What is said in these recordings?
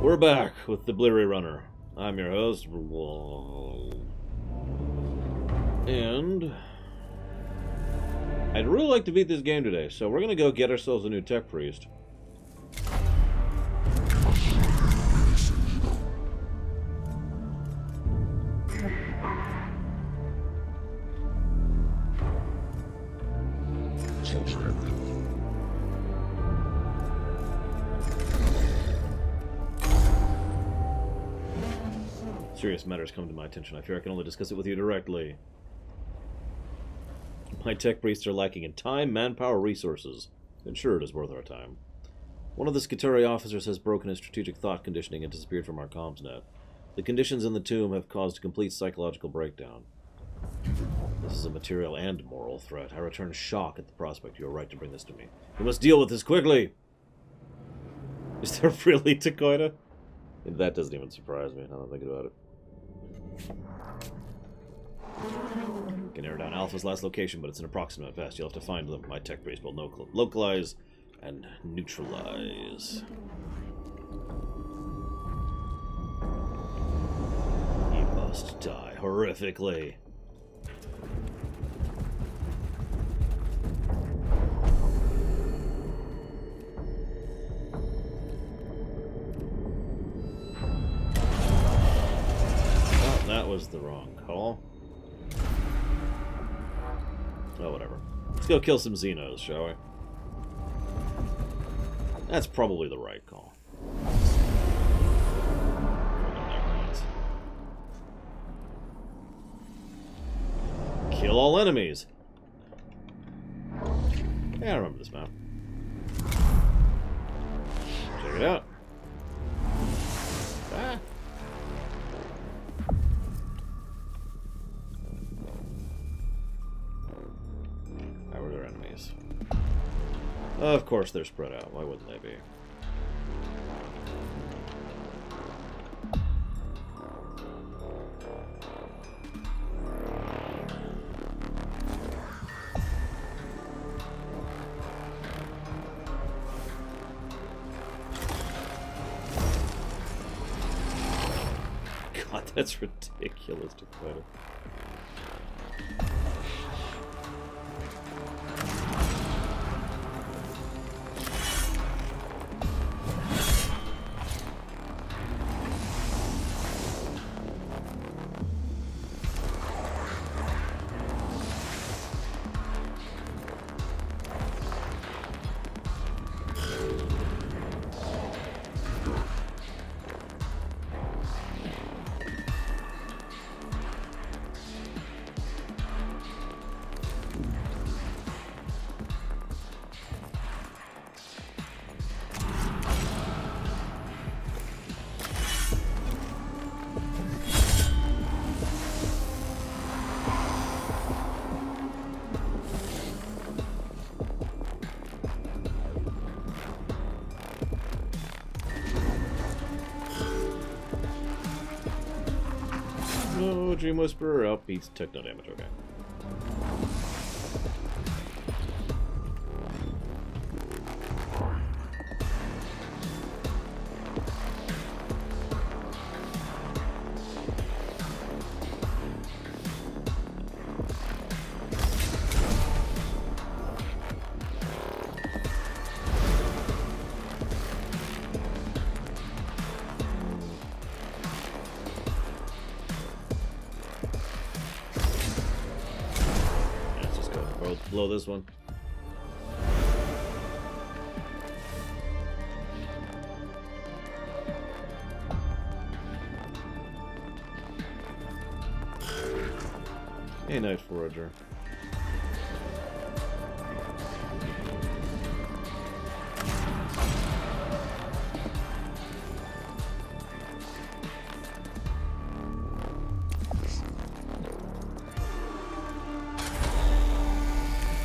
We're back with the Blurry Runner. I'm your host, and I'd really like to beat this game today, so we're gonna go get ourselves a new tech priest. Serious matters come to my attention. I fear I can only discuss it with you directly. My tech priests are lacking in time, manpower, resources. And sure, it is worth our time. One of the Skitarii officers has broken his strategic thought conditioning and disappeared from our comms net. The conditions in the tomb have caused a complete psychological breakdown. This is a material and moral threat. I return shock at the prospect. You are right to bring this to me. We must deal with this quickly! Is there really Takoida? That doesn't even surprise me, now that I think about it. Can narrow down Alpha's last location, but it's an approximate best. You'll have to find them. My tech priest will localize and neutralize. You must die horrifically. That was the wrong call. Oh, whatever. Let's go kill some Xenos, shall we? That's probably the right call. Kill all enemies. Yeah, I remember this map. Check it out. Ah. Of course they're spread out. Why wouldn't they be? God, that's ridiculous to put it. No, Dream Whisperer outbeats techno damage, okay. Blow this one. Hey, Night Forager.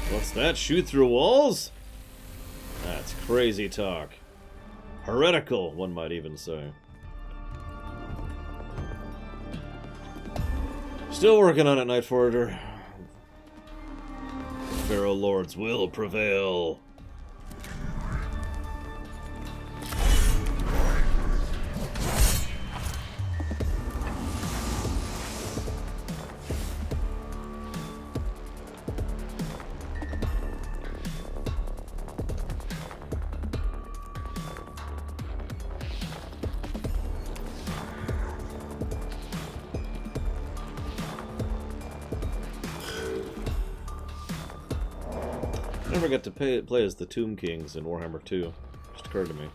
What's that? Shoot through walls? That's crazy talk. Heretical, one might even say. Still working on it, Night Forager. Pharaoh Lords will prevail. never got to play as the Tomb Kings in Warhammer 2. Just occurred to me.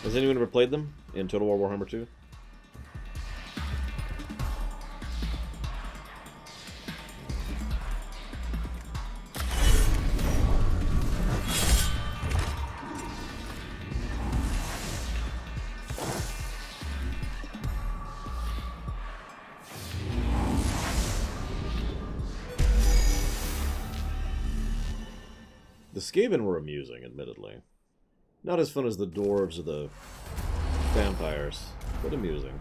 Has anyone ever played them in Total War Warhammer 2? The Skaven were amusing, admittedly. Not as fun as the dwarves or the vampires, but amusing.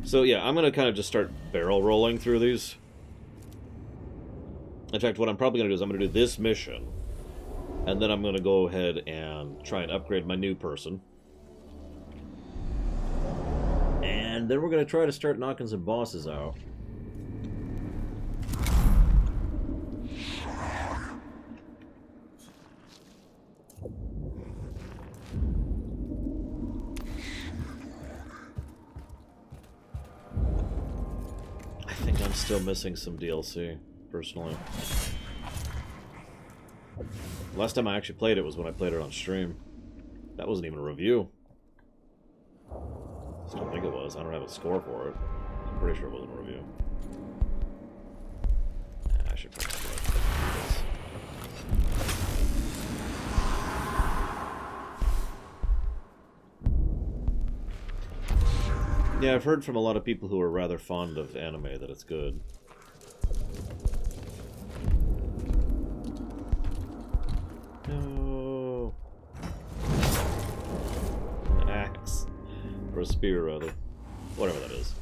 So yeah, I'm going to kind of just start barrel rolling through these. In fact, what I'm probably going to do is I'm going to do this mission, and then I'm going to go ahead and try and upgrade my new person. And then we're going to try to start knocking some bosses out. I think I'm still missing some DLC, personally. Last time I actually played it was when I played it on stream. That wasn't even a review. I don't think it was. I don't have a score for it. I'm pretty sure it wasn't a review. I should probably do this. Yeah, I've heard from a lot of people who are rather fond of anime that it's good. No. An axe. Or a spear, rather. Whatever that is.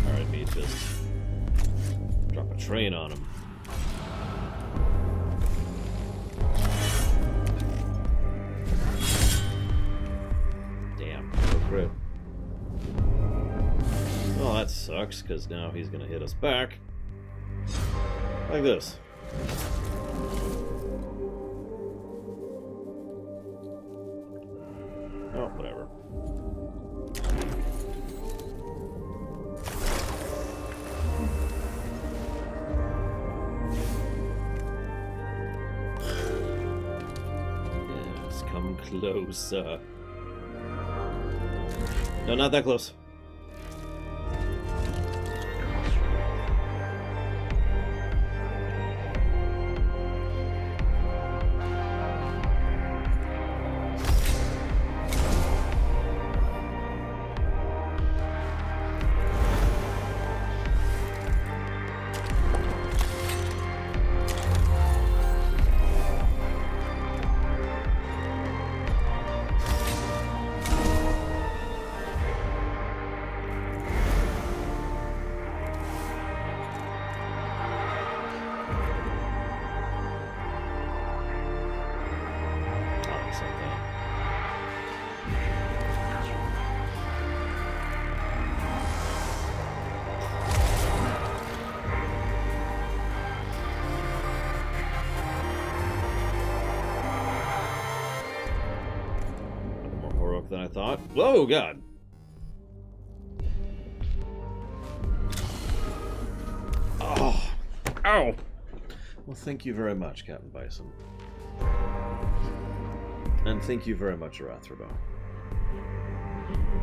Alright, me just drop a train on him. Well, that sucks, because now he's going to hit us back. Like this. Oh, whatever. Yes, come closer. No, not that close. Than I thought. Whoa, God. Oh. Ow. Well, thank you very much, Captain Bison. And thank you very much, Arathrodo.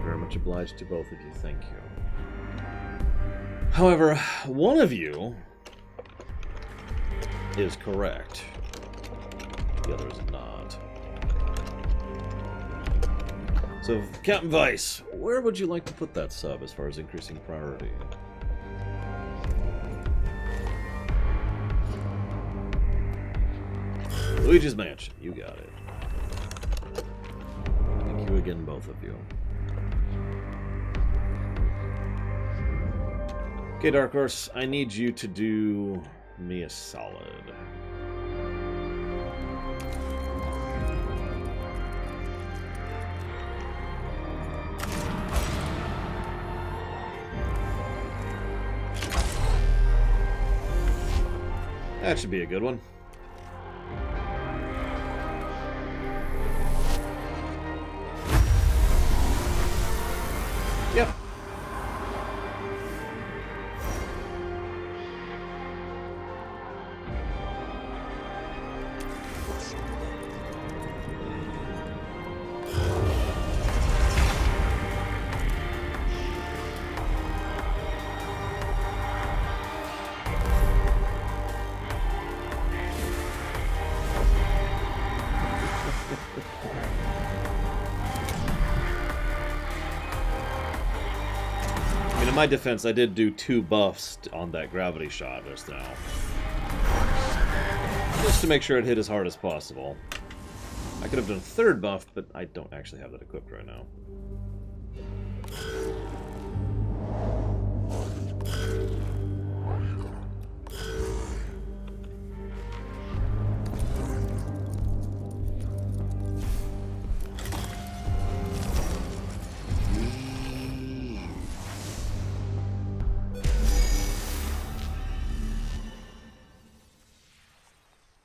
Very much obliged to both of you. Thank you. However, one of you is correct. The other is not. So, Captain Vice, where would you like to put that sub as far as increasing priority? Luigi's Mansion, you got it. Thank you again, both of you. Okay, Dark Horse, I need you to do me a solid. That should be a good one. Yep. In my defense, I did do 2 buffs on that gravity shot just now. Just to make sure it hit as hard as possible. I could have done a 3rd buff, but I don't actually have that equipped right now.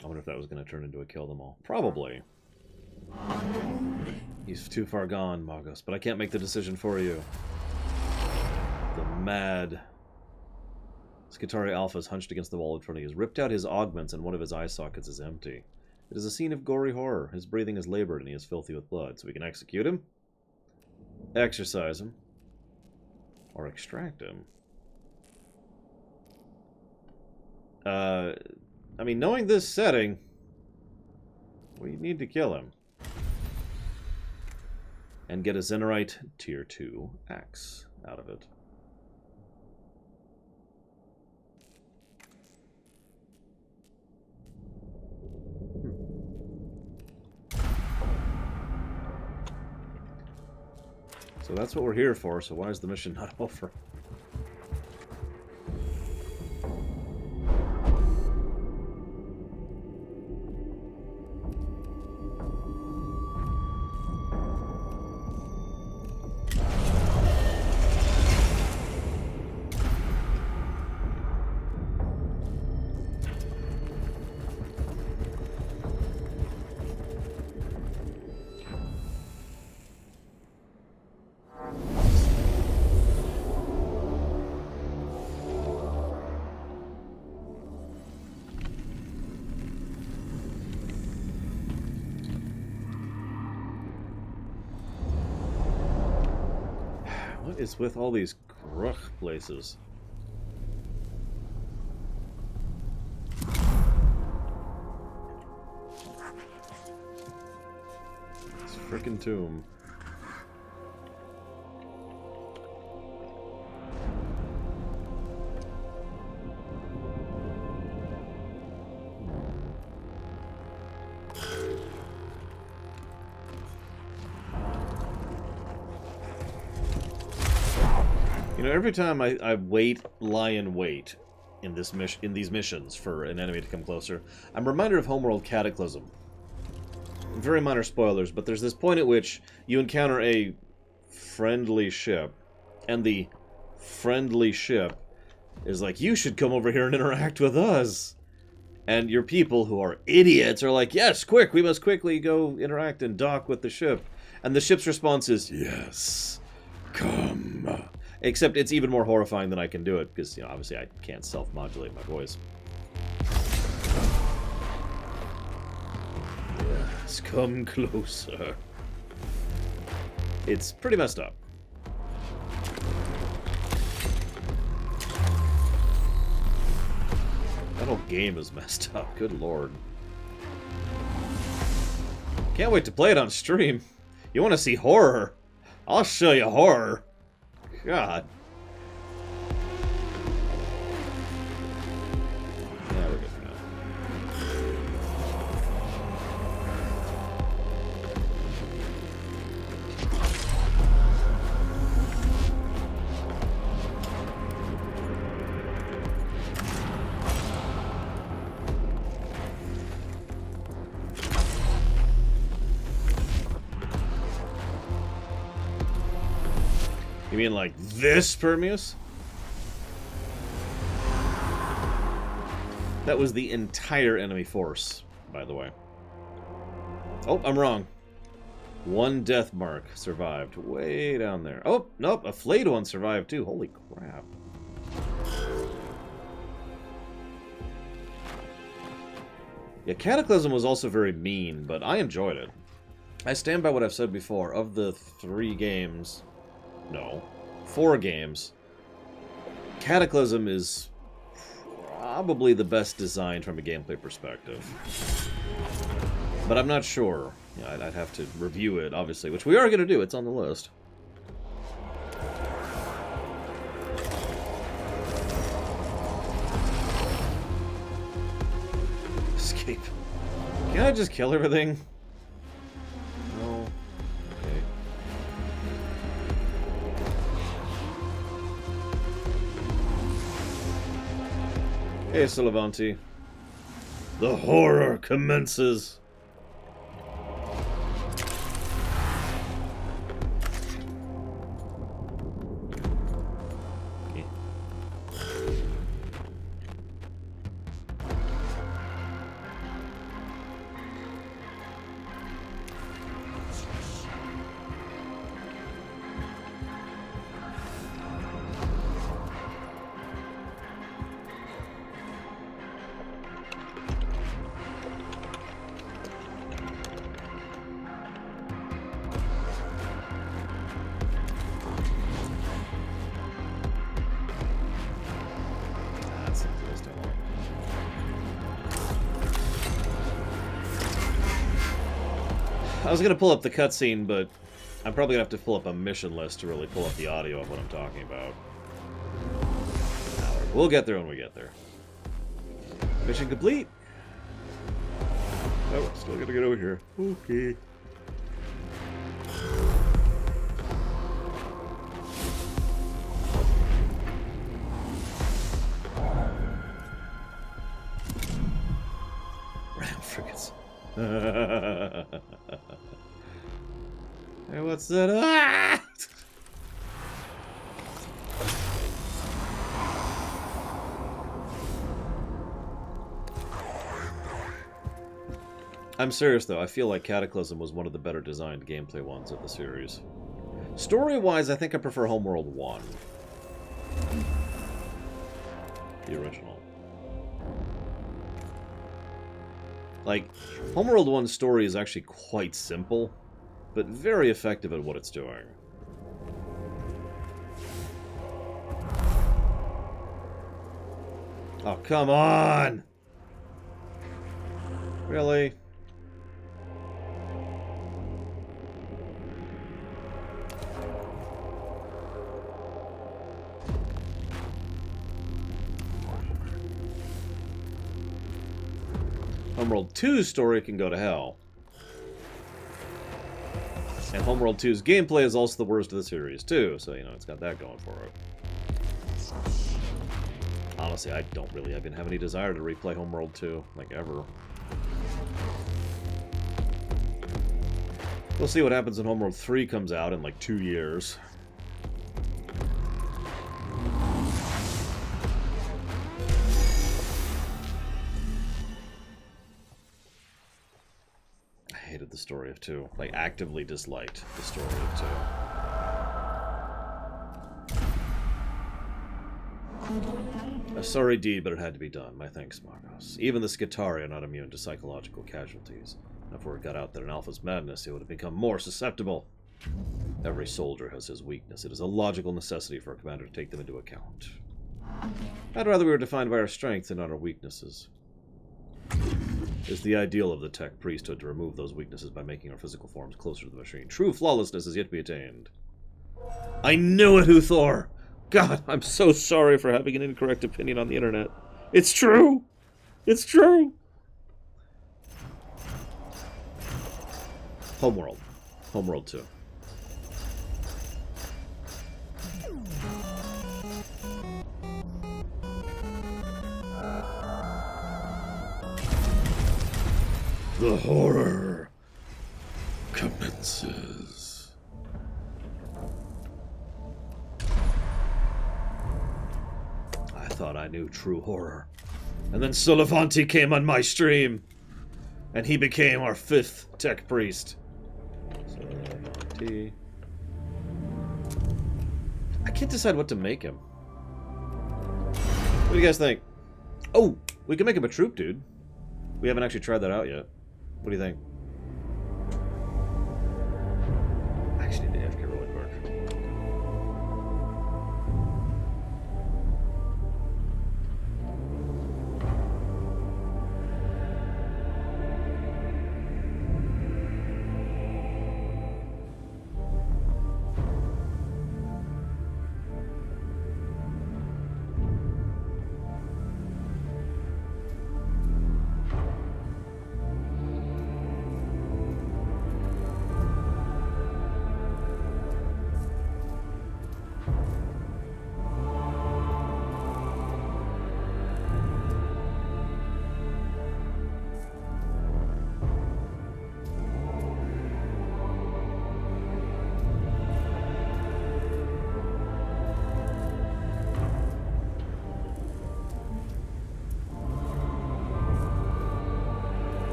I wonder if that was going to turn into a kill them all. Probably. He's too far gone, Magos, but I can't make the decision for you. The mad Skitarii Alpha is hunched against the wall in front of you. He has ripped out his augments and one of his eye sockets is empty. It is a scene of gory horror. His breathing is labored and he is filthy with blood. So we can execute him, exercise him, or extract him. I mean, knowing this setting, we need to kill him. And get a Zenerite Tier 2 axe out of it. So that's what we're here for, so why is the mission not over? What is with all these Gruk places? This frickin' tomb. You know, every time I lie in wait in these missions for an enemy to come closer, I'm reminded of Homeworld Cataclysm. Very minor spoilers, but there's this point at which you encounter a friendly ship, and the friendly ship is like, you should come over here and interact with us. And your people, who are idiots, are like, yes, quick, we must quickly go interact and dock with the ship. And the ship's response is, yes, come. Except it's even more horrifying than I can do it, because, you know, obviously I can't self-modulate my voice. Yes, come closer. It's pretty messed up. That whole game is messed up, good lord. Can't wait to play it on stream. You want to see horror? I'll show you horror. God. Yeah, we're good for now. You mean like this, Permeus? That was the entire enemy force, by the way. Oh, I'm wrong. One death mark survived way down there. Oh, nope, a flayed one survived too. Holy crap. Yeah, Cataclysm was also very mean, but I enjoyed it. I stand by what I've said before. Of the 4 games, Cataclysm is probably the best designed from a gameplay perspective. But I'm not sure. Yeah, I'd have to review it, obviously, which we are going to do. It's on the list. Escape. Can I just kill everything? No. Okay. Hey, Solavanti. The horror commences. I was going to pull up the cutscene, but I'm probably going to have to pull up a mission list to really pull up the audio of what I'm talking about. We'll get there when we get there. Mission complete! Oh, still got to get over here. Okay. Ram frigates. Hey, what's that? Ah! I'm serious though, I feel like Cataclysm was one of the better designed gameplay ones of the series. Story-wise, I think I prefer Homeworld 1. The original. Like, Homeworld 1's story is actually quite simple, but very effective at what it's doing. Oh, come on! Really? Homeworld 2's story can go to hell. And Homeworld 2's gameplay is also the worst of the series, too, so, you know, it's got that going for it. Honestly, I don't really even have any desire to replay Homeworld 2, like, ever. We'll see what happens when Homeworld 3 comes out in, like, 2 years. The story of 2. Like, actively disliked the story of 2. A sorry deed, but it had to be done. My thanks, Marcos. Even the Skitarii are not immune to psychological casualties. If word got out that an Alpha's madness, it would have become more susceptible. Every soldier has his weakness. It is a logical necessity for a commander to take them into account. I'd rather we were defined by our strengths and not our weaknesses. It's the ideal of the tech priesthood to remove those weaknesses by making our physical forms closer to the machine. True flawlessness is yet to be attained. I knew it, Uthor! God, I'm so sorry for having an incorrect opinion on the internet. It's true! It's true! Homeworld. Homeworld 2. The horror commences. I thought I knew true horror. And then Solivanti came on my stream. And he became our 5th tech priest. Solivanti. I can't decide what to make him. What do you guys think? Oh, we can make him a troop, dude. We haven't actually tried that out yet. What do you think? I actually need to AFK really quick.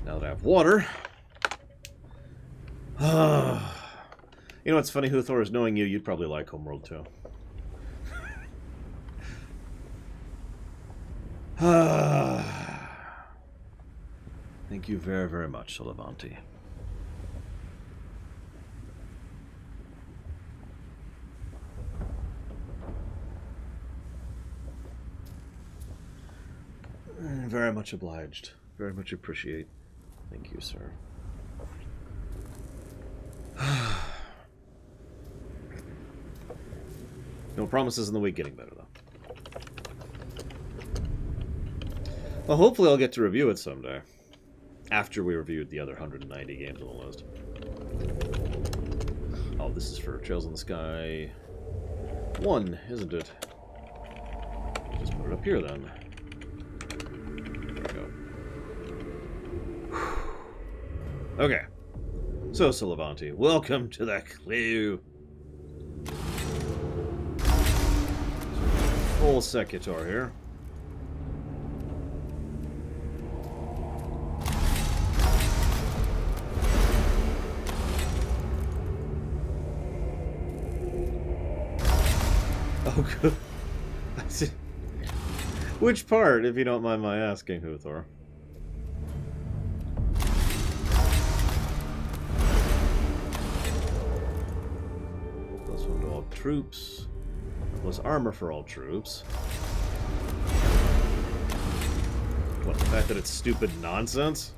Now that I have water. You know what's funny, Huthor, is knowing you, you'd probably like Homeworld too. Thank you very, very much, Solivanti. Very much obliged. Very much appreciate. Thank you, sir. No promises in the week getting better, though. Well, hopefully I'll get to review it someday. After we reviewed the other 190 games on the list. Oh, this is for Trails in the Sky 1, isn't it? Just put it up here, then. Okay, so Solivanti, welcome to the clue. Full Secutor here. Oh, good. Which part, if you don't mind my asking, Huthor? Troops. Plus armor for all troops. What, the fact that it's stupid nonsense?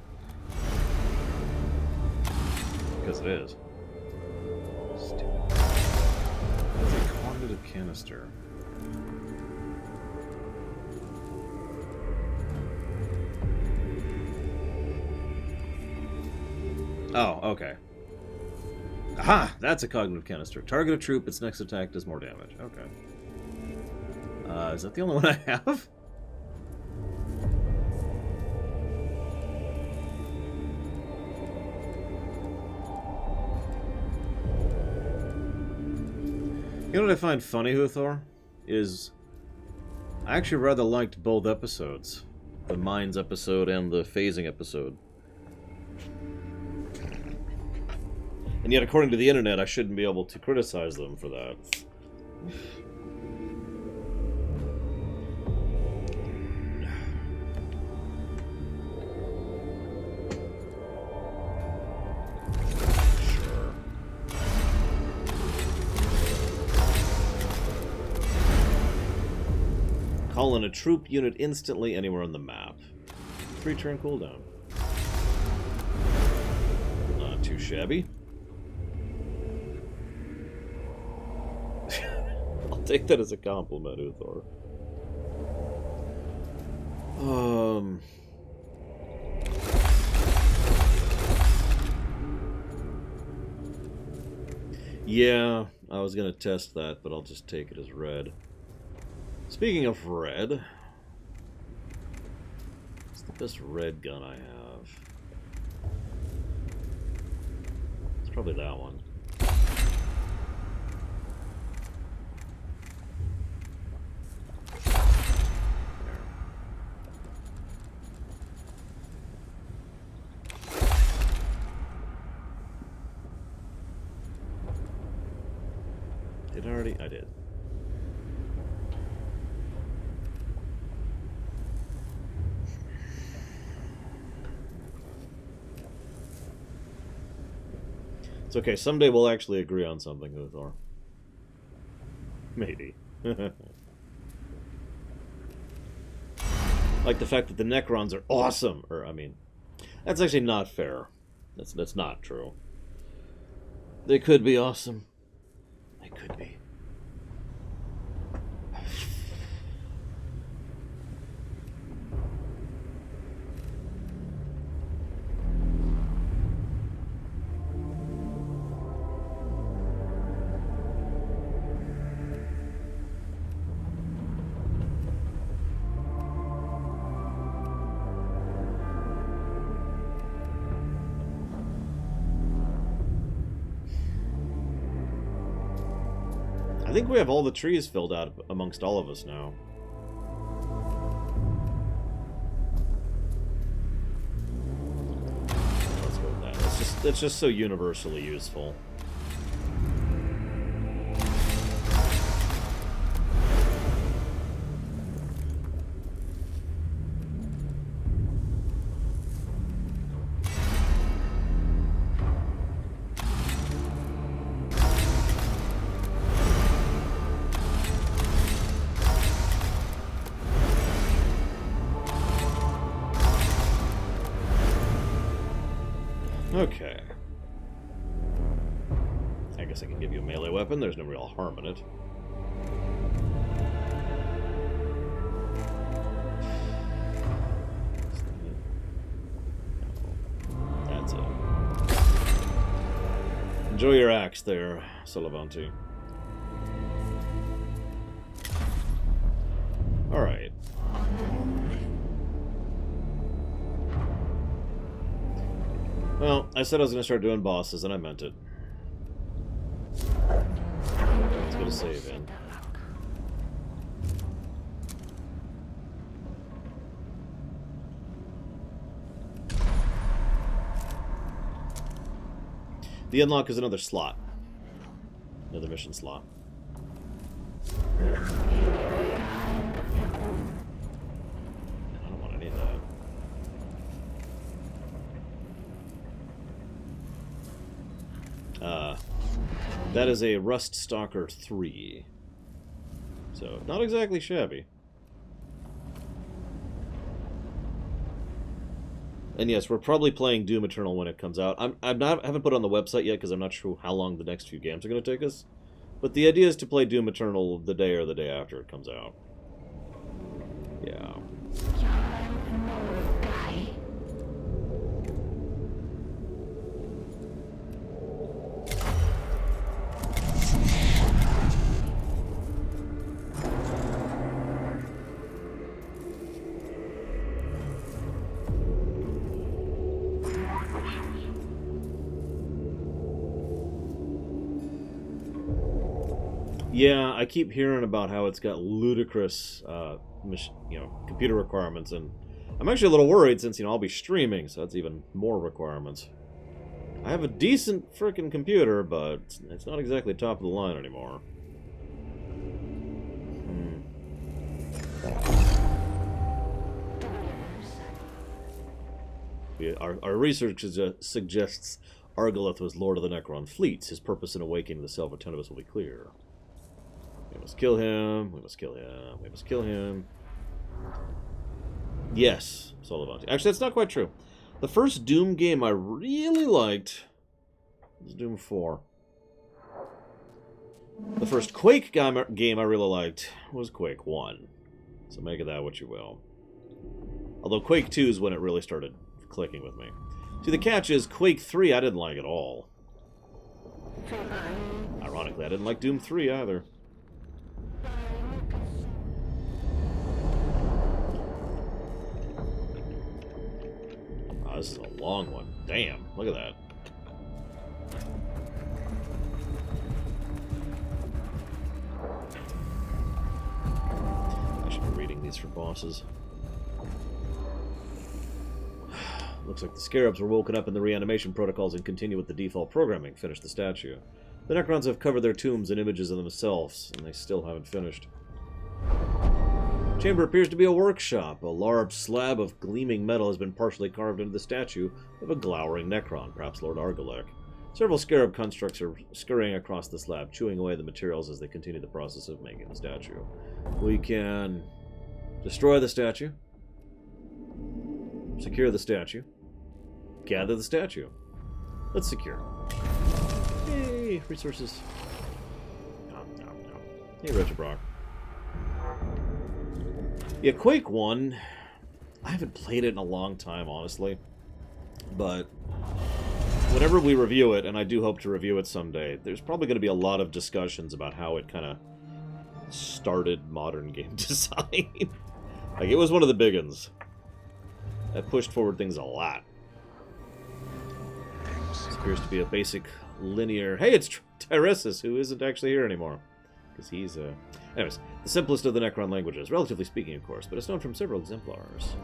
Because it is. Stupid. That's a cognitive canister. Oh, okay. Aha! That's a cognitive canister. Target a troop, its next attack does more damage. Okay. Is that the only one I have? You know what I find funny, Huthor? Is I actually rather liked both episodes. The Mines episode and the Phasing episode. And yet, according to the internet, I shouldn't be able to criticize them for that. Sure. Call in a troop unit instantly anywhere on the map. 3-turn cooldown. Not too shabby. Take that as a compliment, Uthor. Yeah, I was going to test that, but I'll just take it as red. Speaking of red, it's the best red gun I have. It's probably that one. Did I already? I did. It's okay, someday we'll actually agree on something, Uthor. Maybe. Like the fact that the Necrons are awesome! Or, I mean, that's actually not fair. That's not true. They could be awesome. They could be. I think we have all the trees filled out amongst all of us now. Let's go with that. It's just so universally useful. Okay. I guess I can give you a melee weapon. There's no real harm in it. That's it. Enjoy your axe there, Solivanti. Alright. Well, I said I was going to start doing bosses, and I meant it. Let's go to save in. The unlock is another slot. Another mission slot. I don't want any of that. That is a Rust Stalker 3. So, not exactly shabby. And yes, we're probably playing Doom Eternal when it comes out. I haven't put it on the website yet because I'm not sure how long the next few games are going to take us. But the idea is to play Doom Eternal the day or the day after it comes out. Yeah. Yeah, I keep hearing about how it's got ludicrous, computer requirements, and I'm actually a little worried since, I'll be streaming, so that's even more requirements. I have a decent frickin' computer, but it's not exactly top of the line anymore. Our research suggests Argalith was Lord of the Necron fleets. His purpose in awakening the Self-Attentiveness will be clear. We must kill him. We must kill him. We must kill him. Yes, Solivanti. Actually, that's not quite true. The first Doom game I really liked was Doom 4. The first Quake game I really liked was Quake 1. So make of that what you will. Although Quake 2 is when it really started clicking with me. See, the catch is Quake 3 I didn't like at all. I Ironically, I didn't like Doom 3 either. Oh, this is a long one. Damn, look at that. I should be reading these for bosses. Looks like the Scarabs were woken up in the reanimation protocols and continue with the default programming. Finish the statue. The Necrons have covered their tombs in images of themselves, and they still haven't finished. Chamber appears to be a workshop. A large slab of gleaming metal has been partially carved into the statue of a glowering Necron, perhaps Lord Argolek. Several Scarab constructs are scurrying across the slab, chewing away the materials as they continue the process of making the statue. We can destroy the statue, secure the statue, gather the statue. Let's secure. Yay! Resources. Hey, Richard Brock. Yeah, Quake 1, I haven't played it in a long time, honestly. But whenever we review it, and I do hope to review it someday, there's probably going to be a lot of discussions about how it kind of started modern game design. Like, it was one of the big ones. That pushed forward things a lot. This appears to be a basic linear... Hey, it's Tyresis, who isn't actually here anymore. Because he's, Anyways, the simplest of the Necron languages, relatively speaking, of course, but it's known from several exemplars.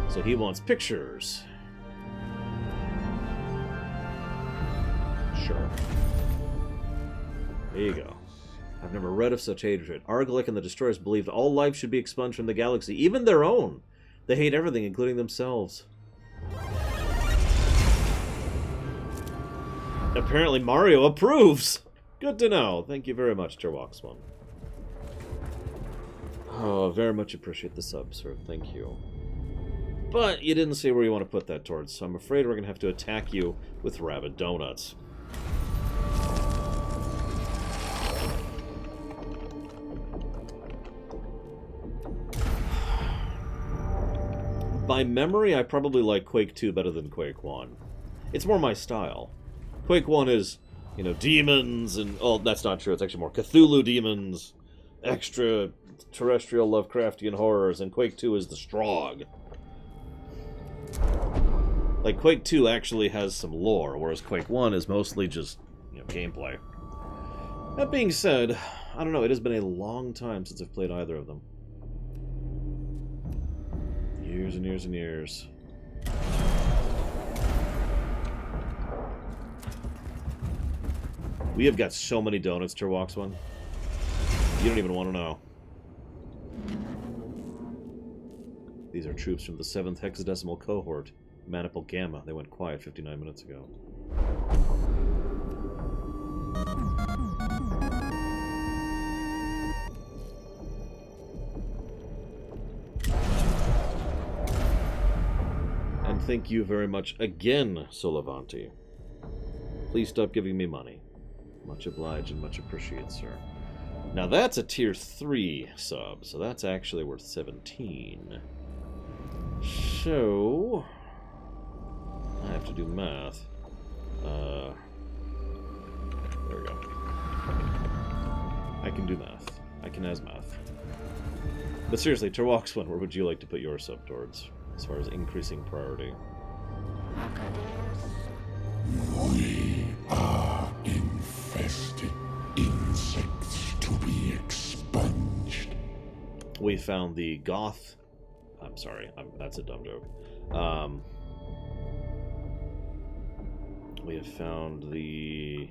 So he wants pictures. Sure. There you go. I've never read of such hatred. Argolek and the Destroyers believed all life should be expunged from the galaxy, even their own. They hate everything, including themselves. Apparently Mario approves! Good to know. Thank you very much, Terwaxman. Oh, very much appreciate the sub, sir. Thank you. But you didn't say where you want to put that towards, so I'm afraid we're going to have to attack you with rabid donuts. By memory, I probably like Quake 2 better than Quake 1. It's more my style. Quake 1 is, you know, demons and... Oh, that's not true. It's actually more Cthulhu demons, extraterrestrial Lovecraftian horrors, and Quake 2 is the Strogg. Like, Quake 2 actually has some lore, whereas Quake 1 is mostly just, you know, gameplay. That being said, I don't know, it has been a long time since I've played either of them. Years and years and years. We have got so many donuts, Terwaxman. You don't even want to know. These are troops from the 7th hexadecimal cohort, Maniple Gamma. They went quiet 59 minutes ago. And thank you very much again, Solavanti. Please stop giving me money. Much obliged and much appreciated, sir. Now that's a tier 3 sub, so that's actually worth 17. So... I have to do math. There we go. I can do math. I can as math. But seriously, Terwaxman, where would you like to put your sub towards, as far as increasing priority? We are infested insects to be expunged. We found the goth... I'm sorry, that's a dumb joke. We have found the...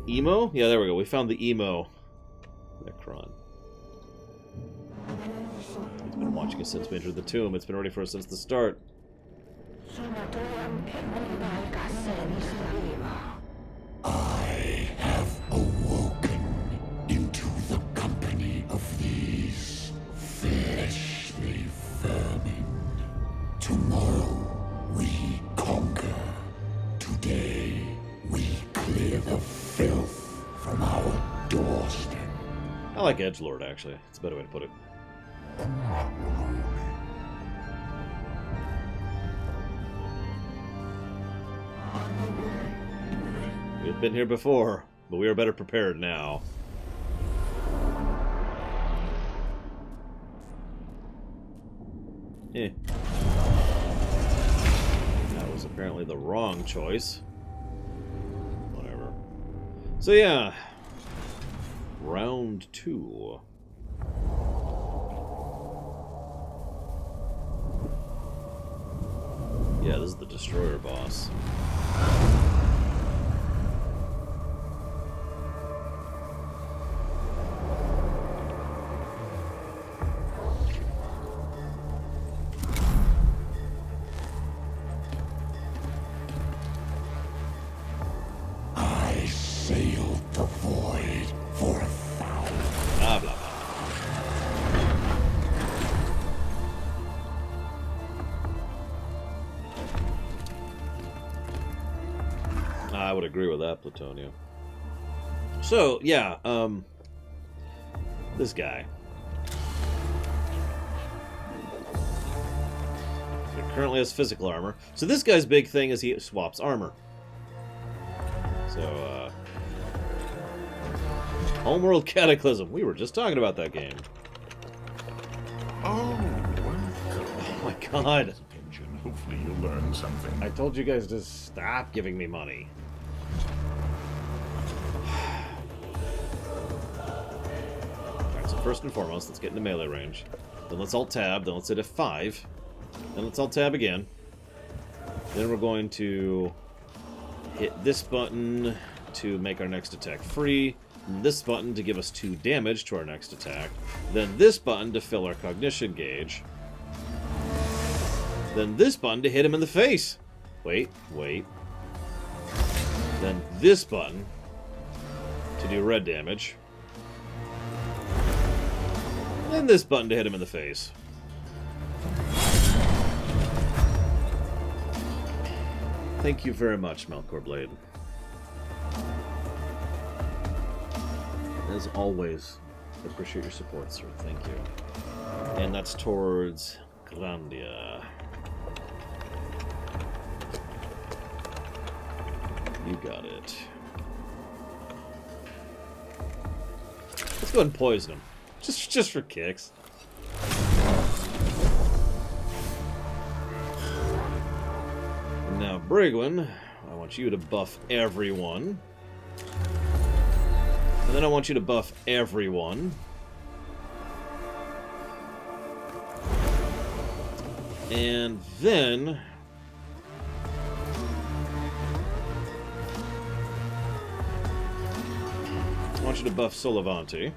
emo? Yeah, there we go. We found the emo Necron. It's been watching us since we entered the tomb. It's been ready for us since the start. I have awoken into the company of these fleshly vermin. Tomorrow we conquer. Today we clear the filth from our doorstep. I like Edgelord, actually. It's a better way to put it. We've been here before, but we are better prepared now. Eh. That was apparently the wrong choice. Whatever. So yeah. Round 2. Yeah, this is the Destroyer boss. I sailed the void for 1,000. Blah, blah, blah. I would agree with that, Plutonia. So, yeah, this guy. He currently has physical armor. So this guy's big thing is he swaps armor. So, Homeworld Cataclysm. We were just talking about that game. Oh, welcome. Oh my god. Attention. Hopefully you'll learn something. I told you guys to stop giving me money. Alright, so first and foremost, let's get into melee range. Then let's Alt-Tab, then let's hit F5. Then let's Alt-Tab again. Then we're going to hit this button to make our next attack free. This button to give us 2 damage to our next attack. Then this button to fill our cognition gauge. Then this button to hit him in the face. Wait. Then this button to do red damage. Then this button to hit him in the face. Thank you very much, Melkor Blade. As always, appreciate your support, sir. Thank you. And that's towards Grandia. You got it. Let's go ahead and poison him. Just for kicks. Now, Brigwin, I want you to buff everyone. And then I want you to buff everyone. And then I want you to buff Solivanti.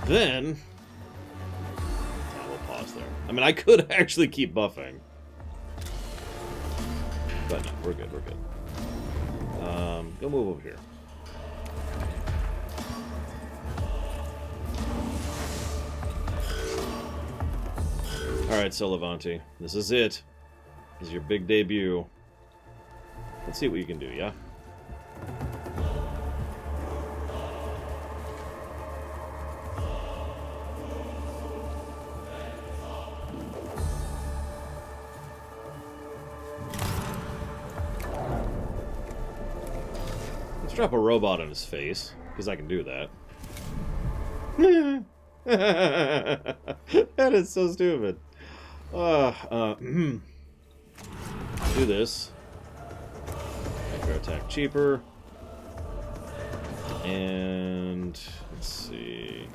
Then we'll pause there. I mean, I could actually keep buffing. But no, we're good, Go move over here. Alright, Solivanti. This is it. This is your big debut. Let's see what you can do, yeah? Let's drop a robot on his face, because I can do that. That is so stupid. Do this. Make our attack cheaper. And let's see.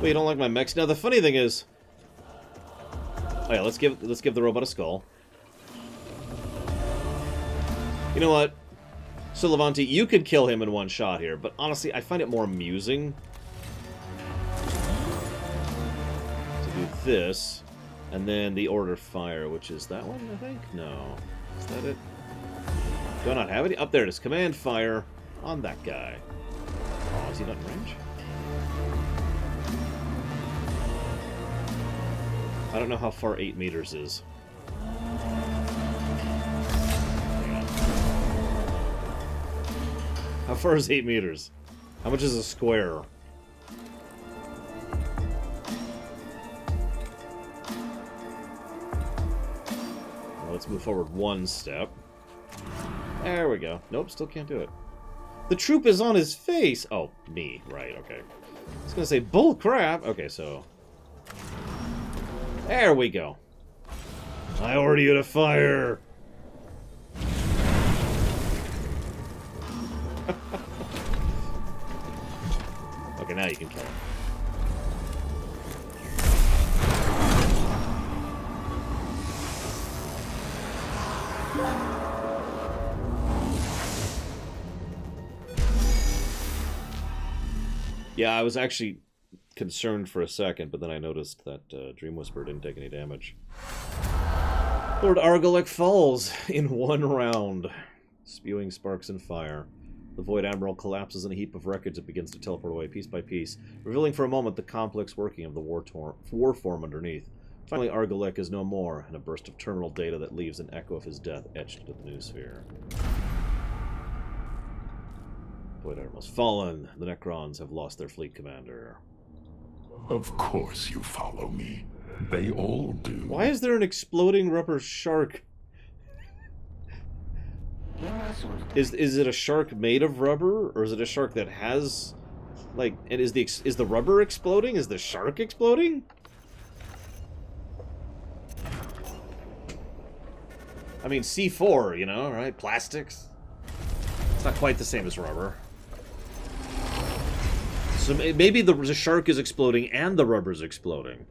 Wait, you don't like my mechs? Now the funny thing is, oh yeah, let's give the robot a skull. You know what? Solivanti, you could kill him in one shot here, but honestly, I find it more amusing to do this, and then the Order Fire, which is that one, I think? No. Is that it? Do I not have it? Up there it is. Command Fire on that guy. Oh, is he not in range? I don't know how far 8 meters is. How far is 8 meters? How much is a square? let's move forward one step. There we go. Nope, still can't do it. The troop is on his face! Oh, me. Right, okay. I was gonna say, bull crap! Okay, so... There we go. I order you to fire! Okay, now you can kill him. Yeah, I was actually concerned for a second, but then I noticed that Dream Whisperer didn't take any damage. Lord Argolek falls in one round, spewing sparks and fire. The Void Admiral collapses in a heap of wreckage that begins to teleport away piece by piece, revealing for a moment the complex working of the war form underneath. Finally, Argolek is no more, in a burst of terminal data that leaves an echo of his death etched into the noosphere. Void Admiral's fallen. The Necrons have lost their fleet commander. Of course you follow me. They all do. Why is there an exploding rubber shark? Is it a shark made of rubber, or is it a shark that has, like, and is the rubber exploding? Is the shark exploding? I mean, C4, you know, right? Plastics. It's not quite the same as rubber. So maybe the shark is exploding and the rubber's exploding.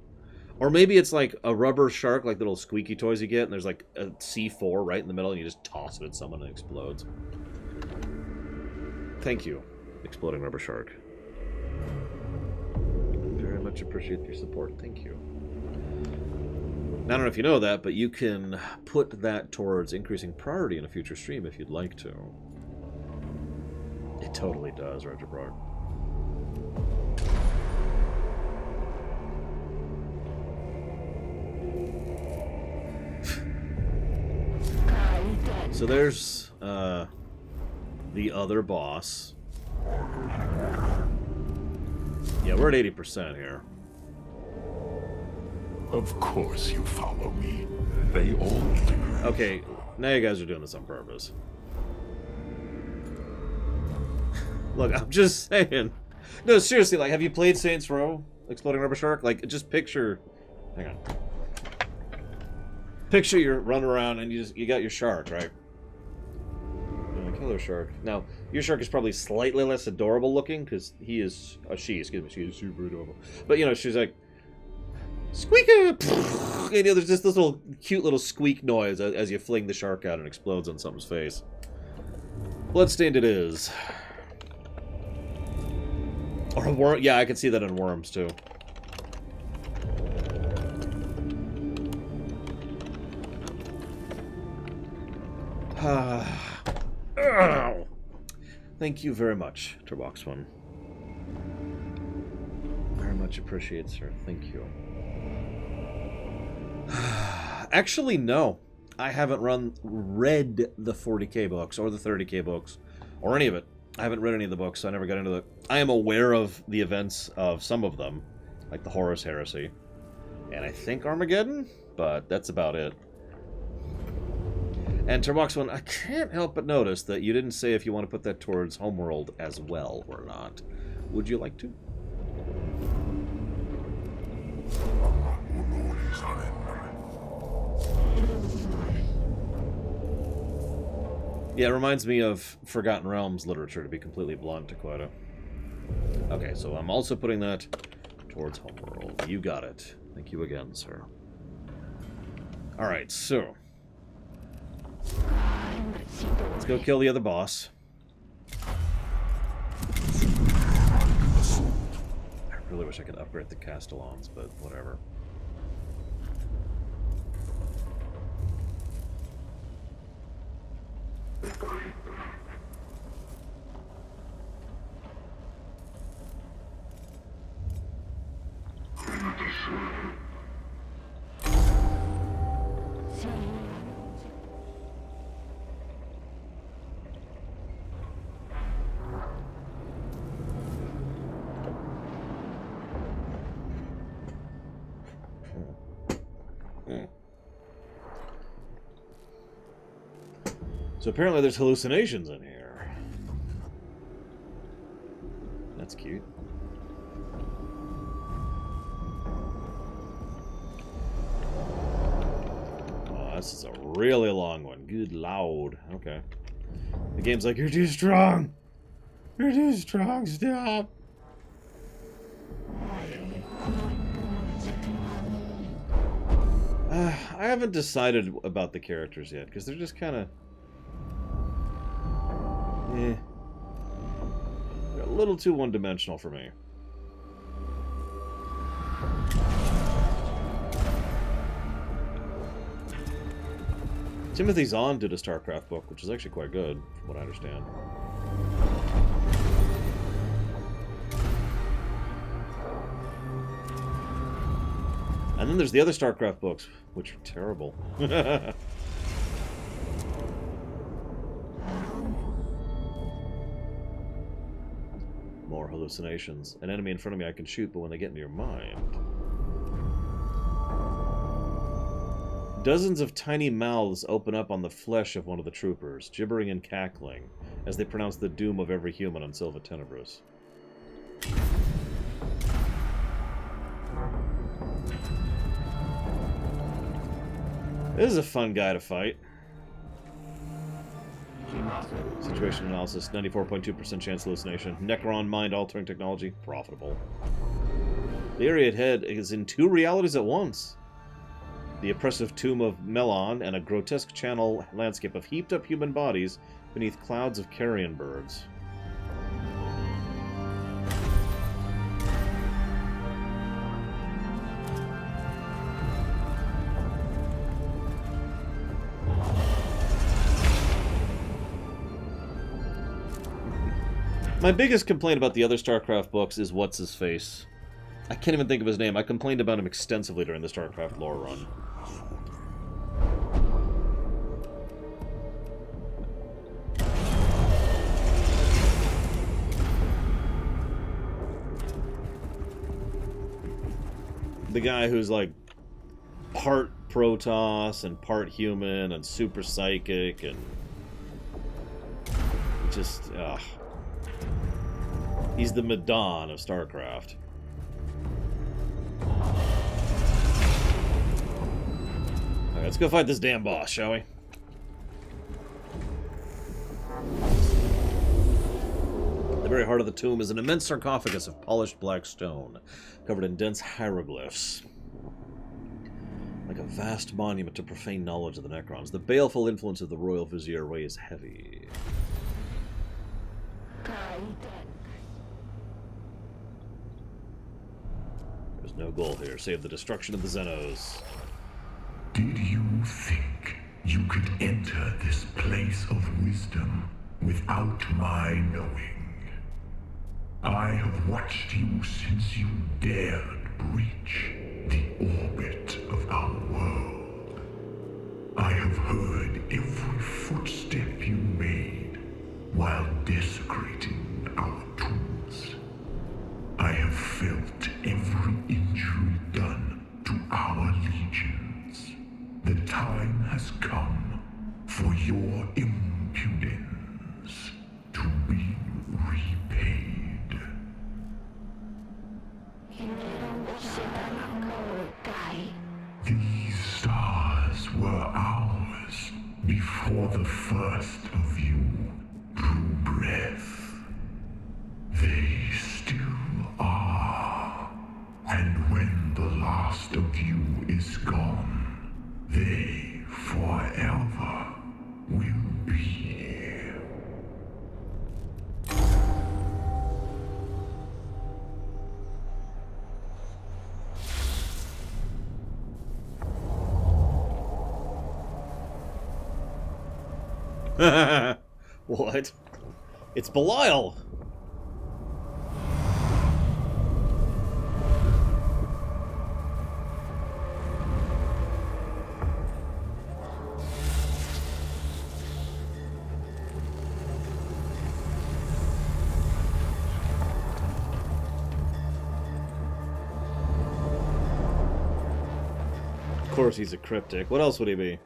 Or maybe it's like a rubber shark, like the little squeaky toys you get, and there's like a C4 right in the middle, and you just toss it at someone and it explodes. Thank you, exploding rubber shark. Very much appreciate your support. Thank you. Now, I don't know if you know that, but you can put that towards increasing priority in a future stream if you'd like to. It totally does, Roger Brock. So there's the other boss. Yeah, we're at 80% here. Of course you follow me. They all do. Okay, now you guys are doing this on purpose. Look, I'm just saying. No, seriously, like, have you played Saints Row? Exploding Rubber Shark? Like, just picture... Hang on. Picture you're running around and you got your shark, right? Killer shark. Now, your shark is probably slightly less adorable looking, because he is... she is super adorable. But, you know, she's like... Squeak! And, you know, there's just this little cute little squeak noise as you fling the shark out and explodes on something's face. Bloodstained it is. Or a worm. Yeah, I can see that in worms, too. Thank you very much, Turbox1. Very much appreciate, sir. Thank you. Actually, no. I haven't read the 40k books or the 30k books or any of it. I haven't read any of the books, so I never got into it. I am aware of the events of some of them, like the Horus Heresy, and I think Armageddon, but that's about it. And Turbox1, I can't help but notice that you didn't say if you want to put that towards Homeworld as well or not. Would you like to? Yeah, it reminds me of Forgotten Realms literature, to be completely blunt, to Quota. Okay, so I'm also putting that towards Homeworld. You got it. Thank you again, sir. Alright, so... let's go kill the other boss. I really wish I could upgrade the Castellans, but whatever. So apparently there's hallucinations in here. That's cute. Oh, this is a really long one. Good lord. Okay. The game's like, you're too strong! You're too strong, stop! I haven't decided about the characters yet, because they're just kind of... They're a little too one-dimensional for me. Timothy Zahn did a StarCraft book, which is actually quite good, from what I understand. And then there's the other StarCraft books, which are terrible. More hallucinations. An enemy in front of me I can shoot, but when they get into your mind... Dozens of tiny mouths open up on the flesh of one of the troopers, gibbering and cackling, as they pronounce the doom of every human on Silva Tenebris. This is a fun guy to fight. Situation analysis, 94.2% chance hallucination. Necron mind-altering technology, profitable. The area ahead is in 2 realities at once. The oppressive tomb of Melon and a grotesque channel landscape of heaped-up human bodies beneath clouds of carrion birds. My biggest complaint about the other StarCraft books is what's-his-face. I can't even think of his name. I complained about him extensively during the StarCraft lore run. The guy who's like part Protoss and part human and super psychic and just, he's the Madon of StarCraft. Alright, let's go fight this damn boss, shall we? At the very heart of the tomb is an immense sarcophagus of polished black stone, covered in dense hieroglyphs. Like a vast monument to profane knowledge of the Necrons, the baleful influence of the royal vizier weighs heavy. There's no goal here, save the destruction of the Xenos. Did you think you could enter this place of wisdom without my knowing? I have watched you since you dared breach the orbit of our world. I have heard every footstep you made while desecrating our tools. I have felt every injury done to our legions. The time has come for your impudence to be repaid. These stars were ours before the first of you drew breath. They still are. And when the last of you is gone, they forever will be here. What? It's Belial! Of course he's a cryptic. What else would he be?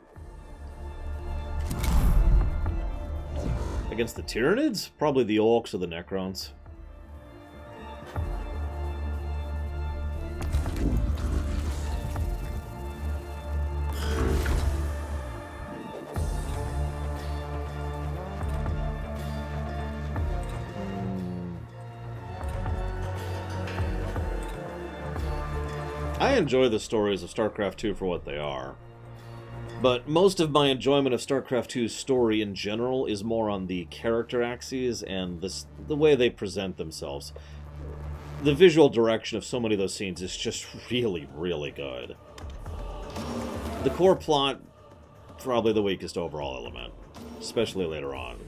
Against the Tyranids? Probably the Orcs or the Necrons. I enjoy the stories of StarCraft 2 for what they are. But most of my enjoyment of StarCraft 2's story in general is more on the character axes and the way they present themselves. The visual direction of so many of those scenes is just really, really good. The core plot, probably the weakest overall element, especially later on.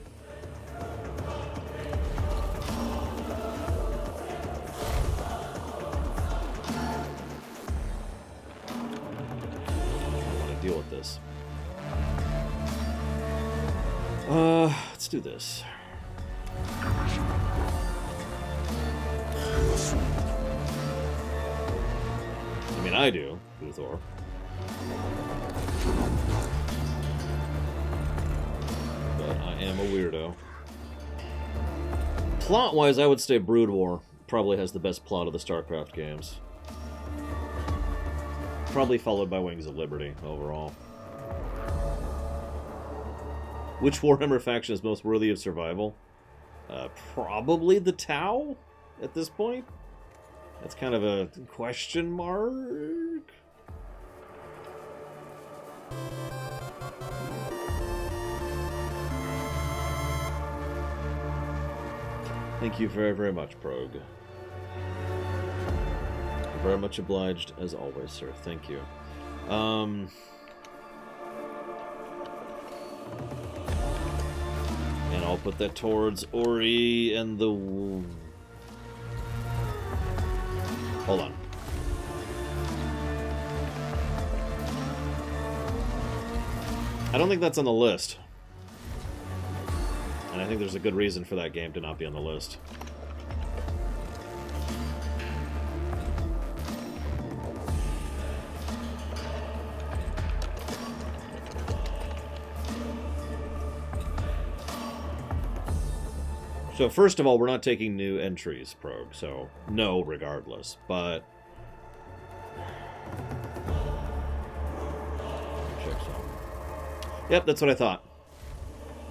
Deal with this. Let's do this. I mean, I do, Luthor. But I am a weirdo. Plot-wise, I would say Brood War probably has the best plot of the StarCraft games. Probably followed by Wings of Liberty, overall. Which Warhammer faction is most worthy of survival? Probably the Tau, at this point. That's kind of a question mark. Thank you very, very much, Progue. Very much obliged, as always, sir. Thank you. And I'll put that towards Ori and the... Hold on. I don't think that's on the list. And I think there's a good reason for that game to not be on the list. So first of all, we're not taking new entries, Progue, so no regardless, but... Check some. Yep, that's what I thought.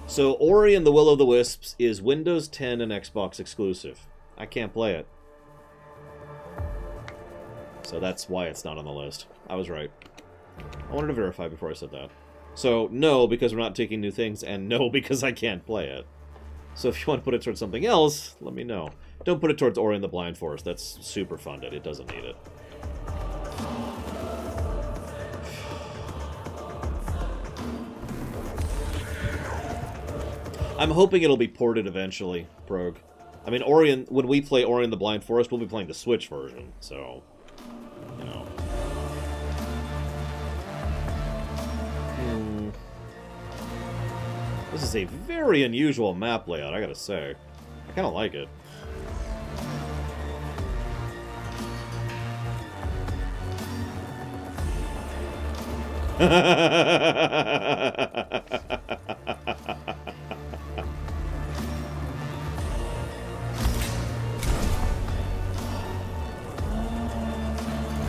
So Ori and the Will-o'-the-Wisps is Windows 10 and Xbox exclusive. I can't play it. So that's why it's not on the list. I was right. I wanted to verify before I said that. So no, because we're not taking new things, and no, because I can't play it. So if you want to put it towards something else, let me know. Don't put it towards Ori and the Blind Forest. That's super funded. It doesn't need it. I'm hoping it'll be ported eventually, Progue. I mean, when we play Ori and the Blind Forest, we'll be playing the Switch version, so, you know. This is a very unusual map layout, I gotta say. I kinda like it.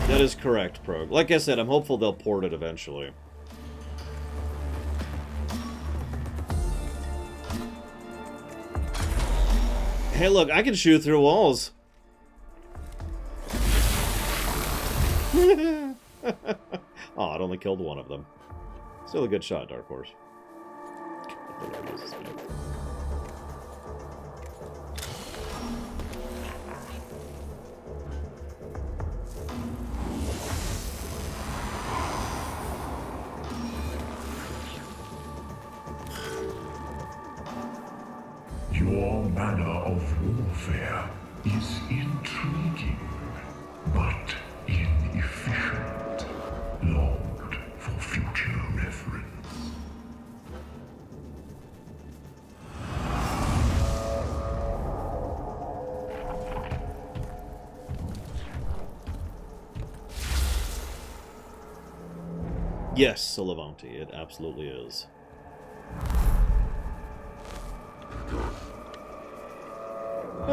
That is correct, Progue. Like I said, I'm hopeful they'll port it eventually. Hey, look, I can shoot through walls. Oh, it only killed one of them. Still a good shot, Dark Horse. Your manner of warfare is intriguing, but inefficient. Logged for future reference. Yes, Levanti, it absolutely is.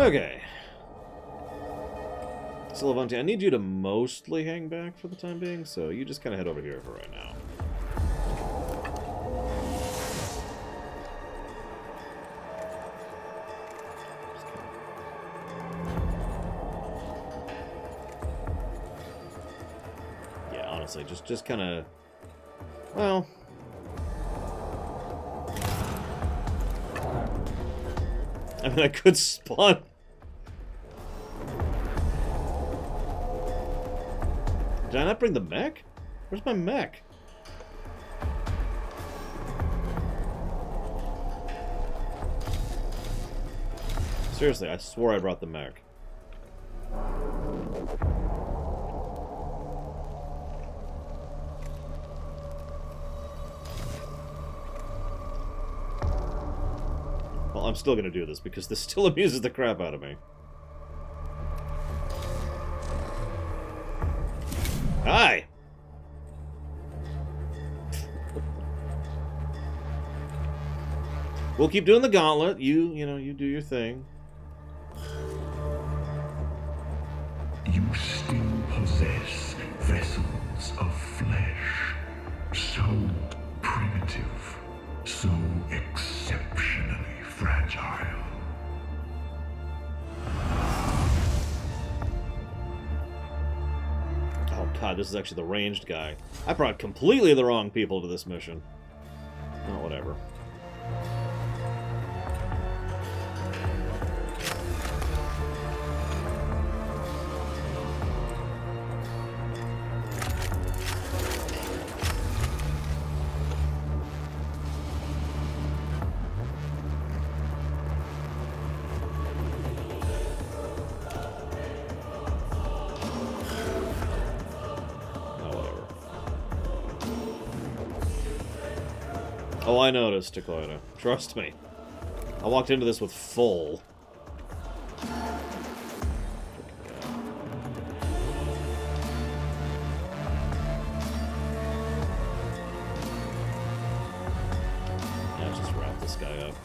Okay. So, Levante, I need you to mostly hang back for the time being, so you just kind of head over here for right now. Yeah, honestly, just kind of... Well... I mean, I could spawn... Did I not bring the mech? Where's my mech? Seriously, I swore I brought the mech. Well, I'm still gonna do this because this still amuses the crap out of me. Hi! We'll keep doing the gauntlet. You know, you do your thing. You still possess vessels of flesh, so primitive, so exceptionally fragile. Oh god, this is actually the ranged guy. I brought completely the wrong people to this mission. Oh, whatever. Oh, I noticed, Dakota. Trust me. I walked into this with full. Yeah, just wrap this guy up.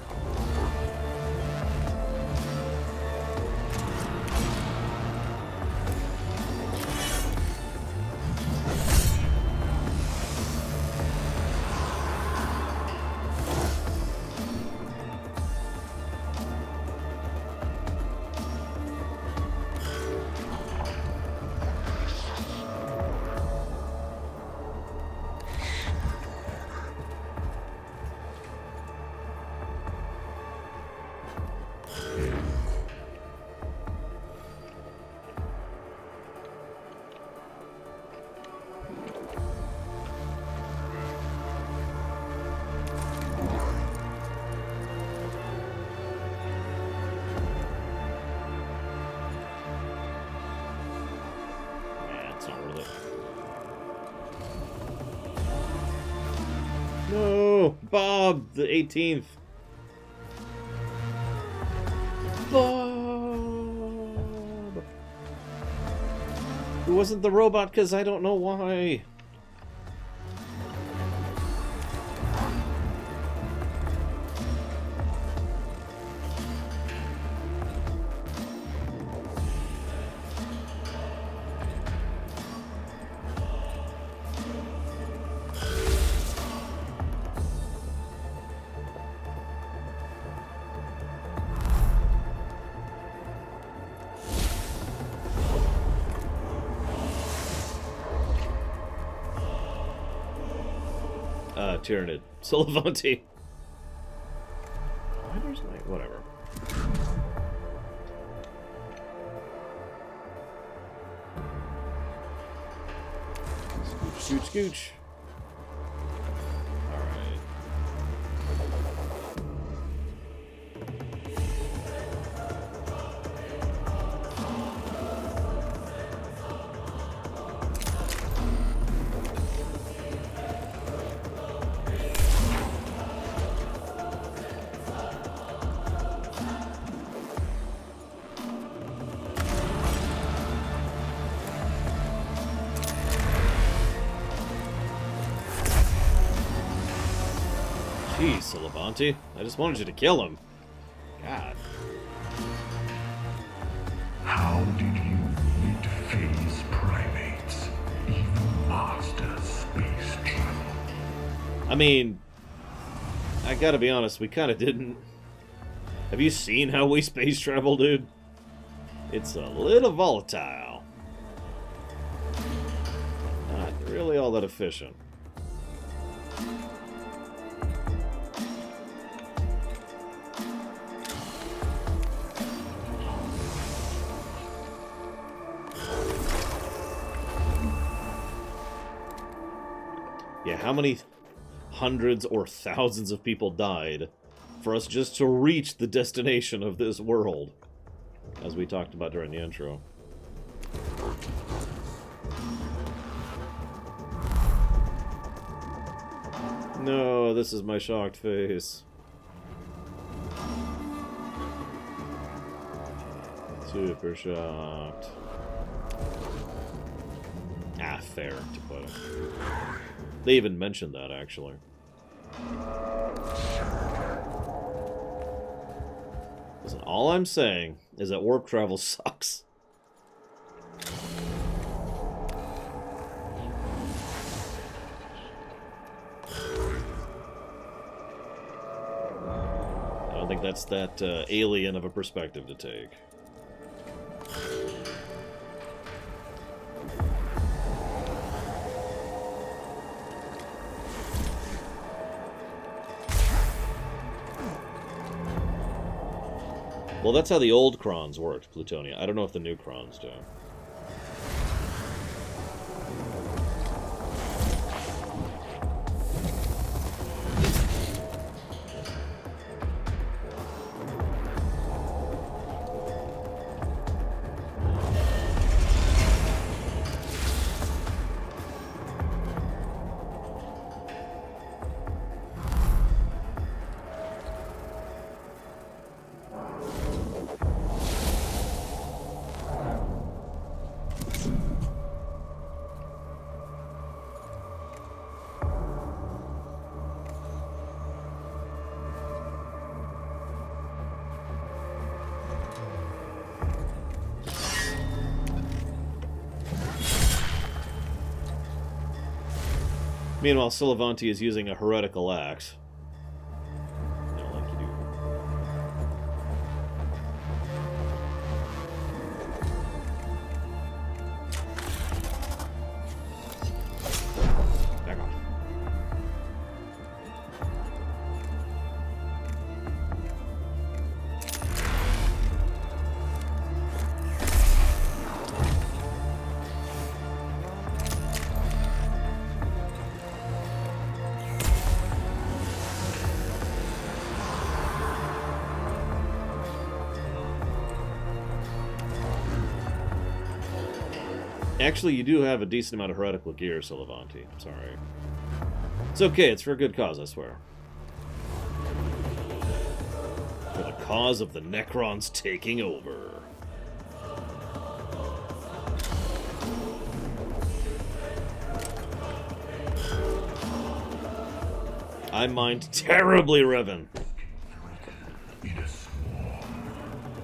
No! Bob, the 18th. Bob! It wasn't the robot because I don't know why. Tyrannid. Levante. Where's my... whatever. Scooch, scooch, scooch. Alright. Jeez, Levante. I just wanted you to kill him. God. How did you mid-phase primates even master space travel? I mean, I gotta be honest, we kind of didn't. Have you seen how we space travel, dude? It's a little volatile. Not really all that efficient. Yeah, how many hundreds or thousands of people died for us just to reach the destination of this world, as we talked about during the intro. No, this is my shocked face. Super shocked. Ah, fair, to put it. They even mentioned that, actually. Listen, all I'm saying is that warp travel sucks. I don't think that's that alien of a perspective to take. Well, that's how the old Krons worked, Plutonia. I don't know if the new Krons do. Meanwhile, Silivanti is using a heretical axe. You know, like you do. Back off. Actually, you do have a decent amount of heretical gear, Silivanti. Sorry. It's okay, it's for a good cause, I swear. For the cause of the Necrons taking over. I mind terribly, Revan. In a swarm.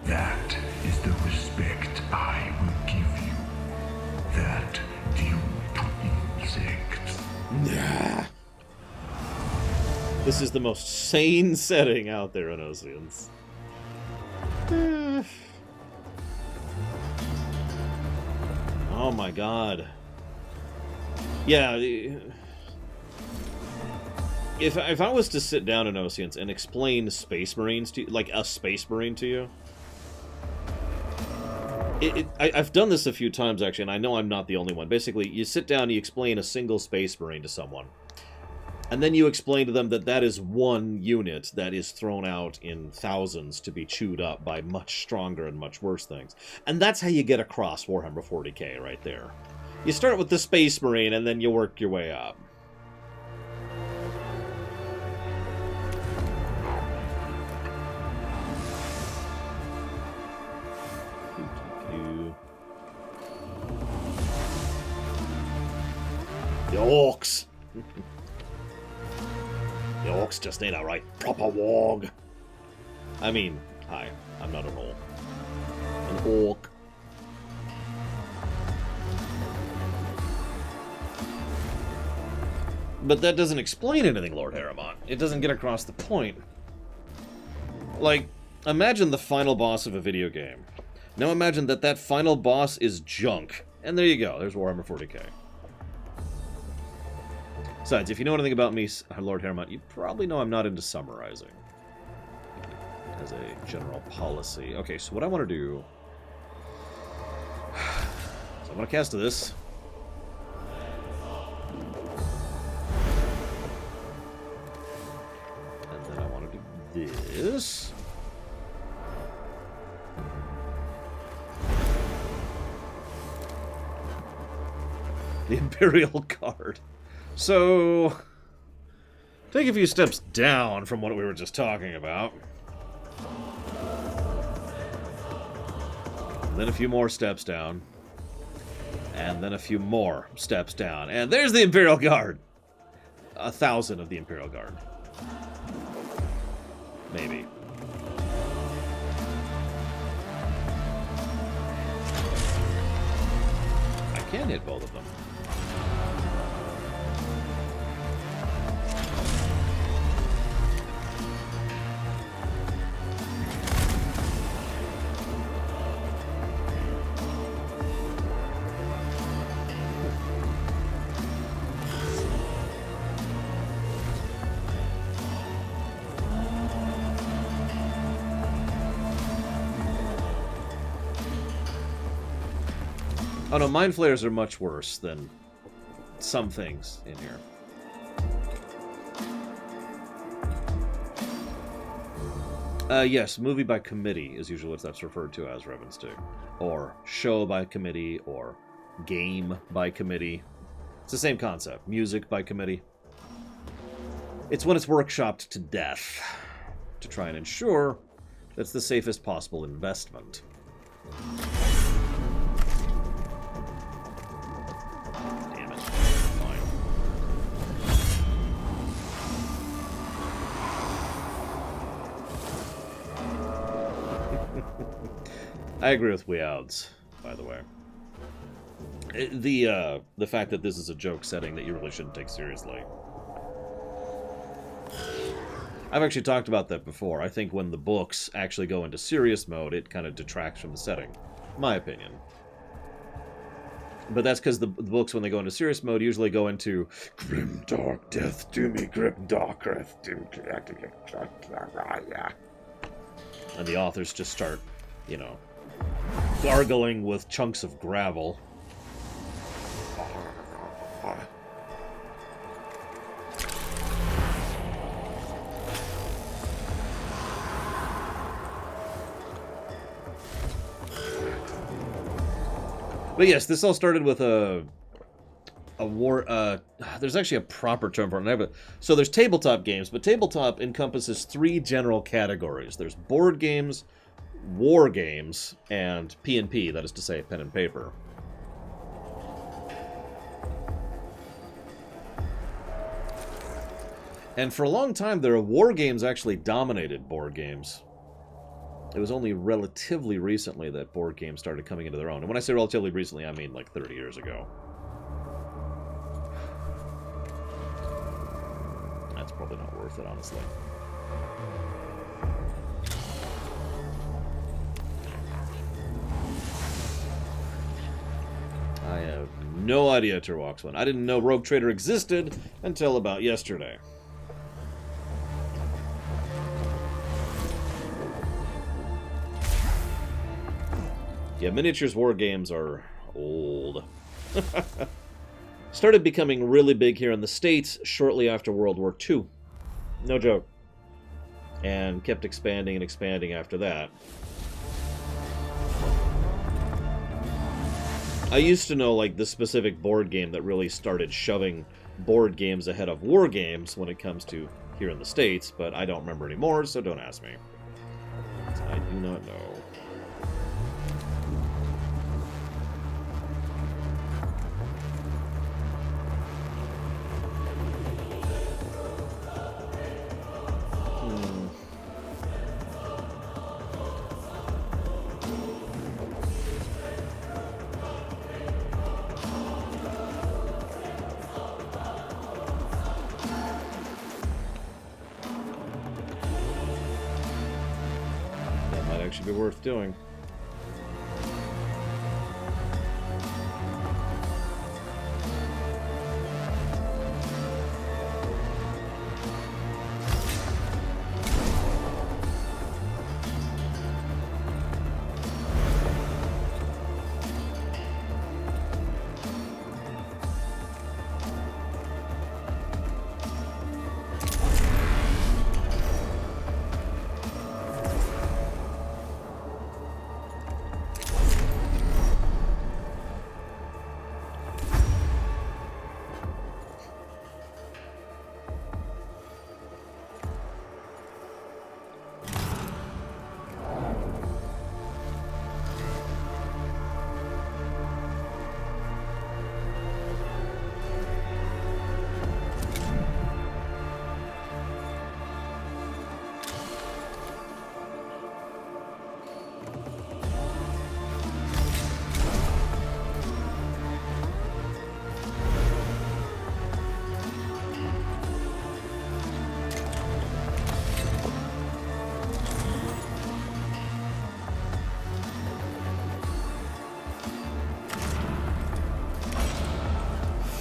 That is the respect I will give you. That due to insects. Nah. This is the most sane setting out there in Oceans. Oh my god. Yeah. If I was to sit down in Oceans and explain Space Marines to you, like a Space Marine to you, I've done this a few times, actually, and I know I'm not the only one. Basically, you sit down and you explain a single Space Marine to someone. And then you explain to them that that is one unit that is thrown out in thousands to be chewed up by much stronger and much worse things. And that's how you get across Warhammer 40k right there. You start with the Space Marine, and then you work your way up. The orcs! The orcs just need a right proper warg. I mean, hi, I'm not an orc. An orc. But that doesn't explain anything, Lord Harriman. It doesn't get across the point. Like, imagine the final boss of a video game. Now imagine that that final boss is junk. And there you go. There's Warhammer 40k. Besides, if you know anything about me, Lord Harriman, you probably know I'm not into summarizing. As a general policy. Okay, so what I want to do... So I'm going to cast this. And then I want to do this. The Imperial Guard. So, take a few steps down from what we were just talking about. And then a few more steps down. And then a few more steps down. And there's the Imperial Guard! 1,000 of the Imperial Guard. Maybe. I can hit both of them. Oh no, Mind Flayers are much worse than some things in here. Yes, movie by committee is usually what that's referred to as, Reverend Stu. Or show by committee, or game by committee. It's the same concept. Music by committee. It's when it's workshopped to death to try and ensure that's the safest possible investment. I agree with Weouds, by the way. The fact that this is a joke setting that you really shouldn't take seriously. I've actually talked about that before. I think when the books actually go into serious mode, it kind of detracts from the setting. My opinion. But that's because the books, when they go into serious mode, usually go into grim dark death do me, grim dark death do me. And the authors just start, you know, gargling with chunks of gravel. But yes, this all started with a war. There's actually a proper term for it. So there's tabletop games, but tabletop encompasses 3 general categories. There's board games, war games, and P&P, that is to say, pen and paper. And for a long time, there war games actually dominated board games. It was only relatively recently that board games started coming into their own. And when I say relatively recently, I mean like 30 years ago. That's probably not worth it, honestly. I have no idea, Turwaxman. I didn't know Rogue Trader existed until about yesterday. Yeah, miniatures war games are old. Started becoming really big here in the States shortly after World War II. No joke. And kept expanding and expanding after that. I used to know, like, the specific board game that really started shoving board games ahead of war games when it comes to here in the States, but I don't remember anymore, so don't ask me. I do not know. should be worth doing.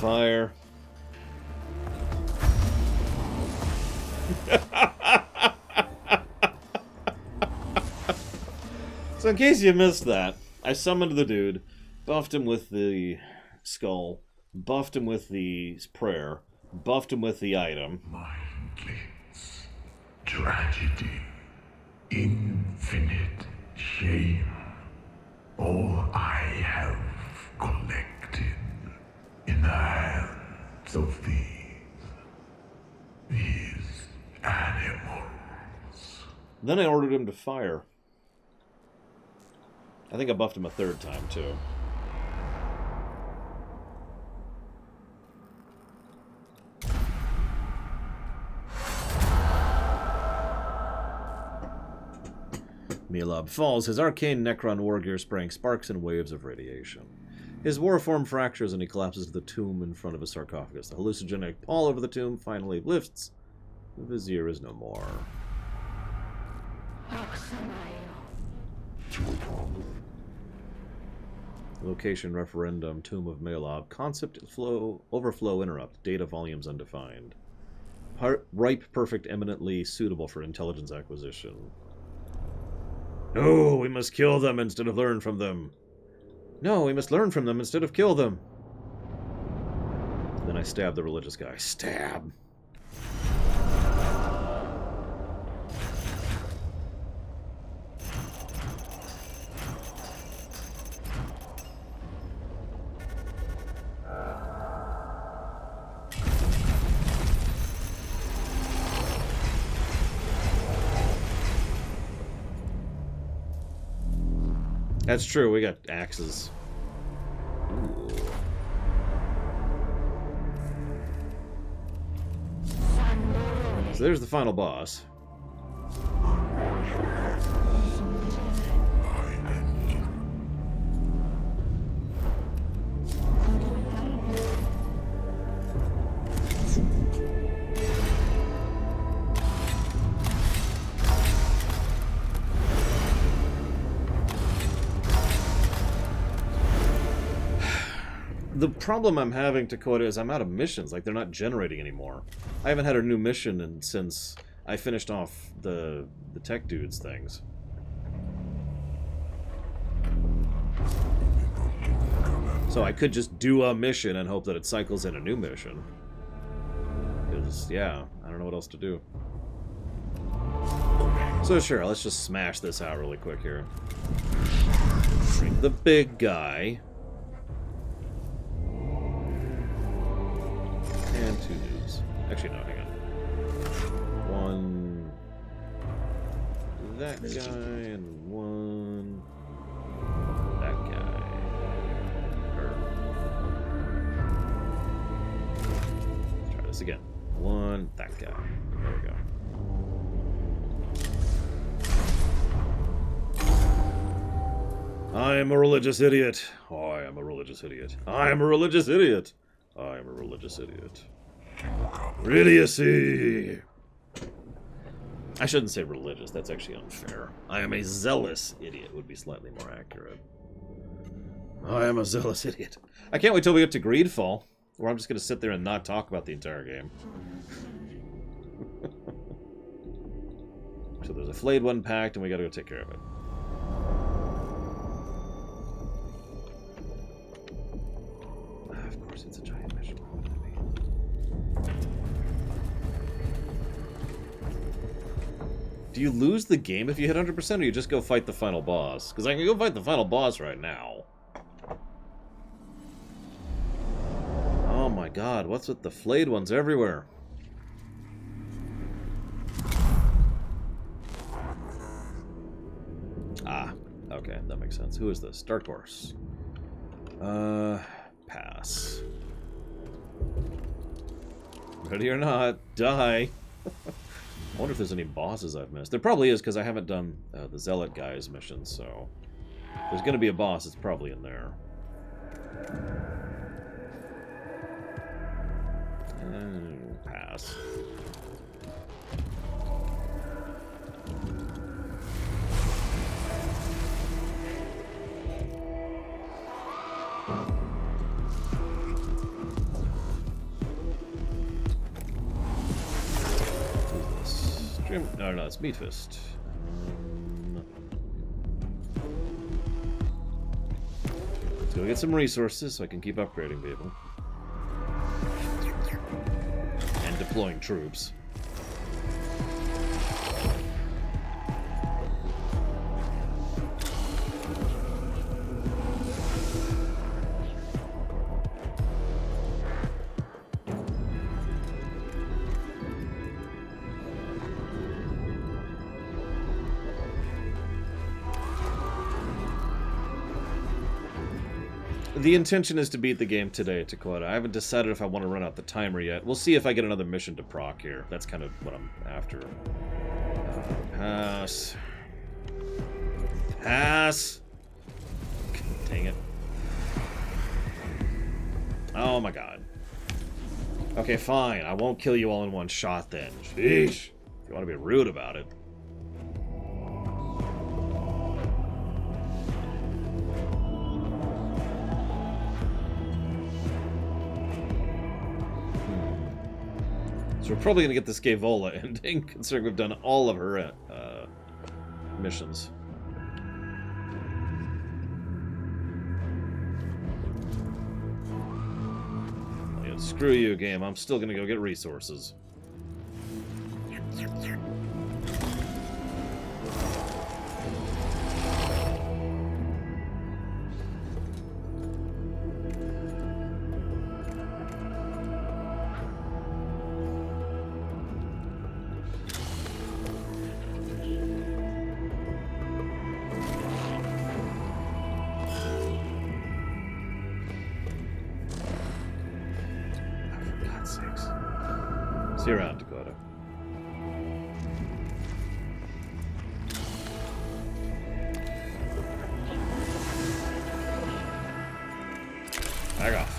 Fire. So in case you missed that, I summoned the dude, buffed him with the skull, buffed him with the prayer, buffed him with the item. Mindless tragedy, infinite shame, all I have collected in the hands of these animals. Then I ordered him to fire. I think I buffed him a third time, too. MHELOB falls, his arcane Necron wargear spraying sparks and waves of radiation. His war form fractures and he collapses to the tomb in front of a sarcophagus. The hallucinogenic pall over the tomb finally lifts. The Vizier is no more. Location referendum, Tomb of MHELOB. Concept overflow interrupt. Data volumes undefined. Ripe, perfect, eminently suitable for intelligence acquisition. No, we must kill them instead of learn from them. No, we must learn from them instead of kill them. Then I stab the religious guy. Stab. That's true, we got axes. Ooh. So there's the final boss. The problem I'm having, Dakota, is I'm out of missions. Like, they're not generating anymore. I haven't had a new mission since I finished off the tech dudes things. So I could just do a mission and hope that it cycles in a new mission. Because, yeah, I don't know what else to do. So sure, let's just smash this out really quick here. The big guy. And two dudes. Actually, no, hang on. One... that guy, and one... that guy. Let's try this again. One, that guy. There we go. I am a religious idiot. Oh, I am a religious idiot. I am a religious idiot. I am a religious idiot. Idiocy! I shouldn't say religious. That's actually unfair. I am a zealous idiot would be slightly more accurate. I am a zealous idiot. I can't wait till we get to Greedfall, where I'm just going to sit there and not talk about the entire game. So there's a flayed one packed, and we got to go take care of it. Of course, it's a giant mission. Do you lose the game if you hit 100%, or you just go fight the final boss? Because I can go fight the final boss right now. Oh my god, what's with the flayed ones everywhere? Ah, okay, that makes sense. Who is this? Dark Horse. Pass. Ready or not, die. I wonder if there's any bosses I've missed. There probably is, because I haven't done the Zealot guy's mission, so... If there's going to be a boss, it's probably in there. Pass. No, it's Meat Fist. Let's go get some resources so I can keep upgrading people. And deploying troops. The intention is to beat the game today, Dakota. I haven't decided if I want to run out the timer yet. We'll see if I get another mission to proc here. That's kind of what I'm after. Pass. Pass! Dang it. Oh my god. Okay, fine. I won't kill you all in one shot then. Sheesh. If you want to be rude about it. So we're probably going to get this Gavola ending, considering we've done all of her missions. Yeah, screw you, game. I'm still going to go get resources. See you around, Dakota. Back off.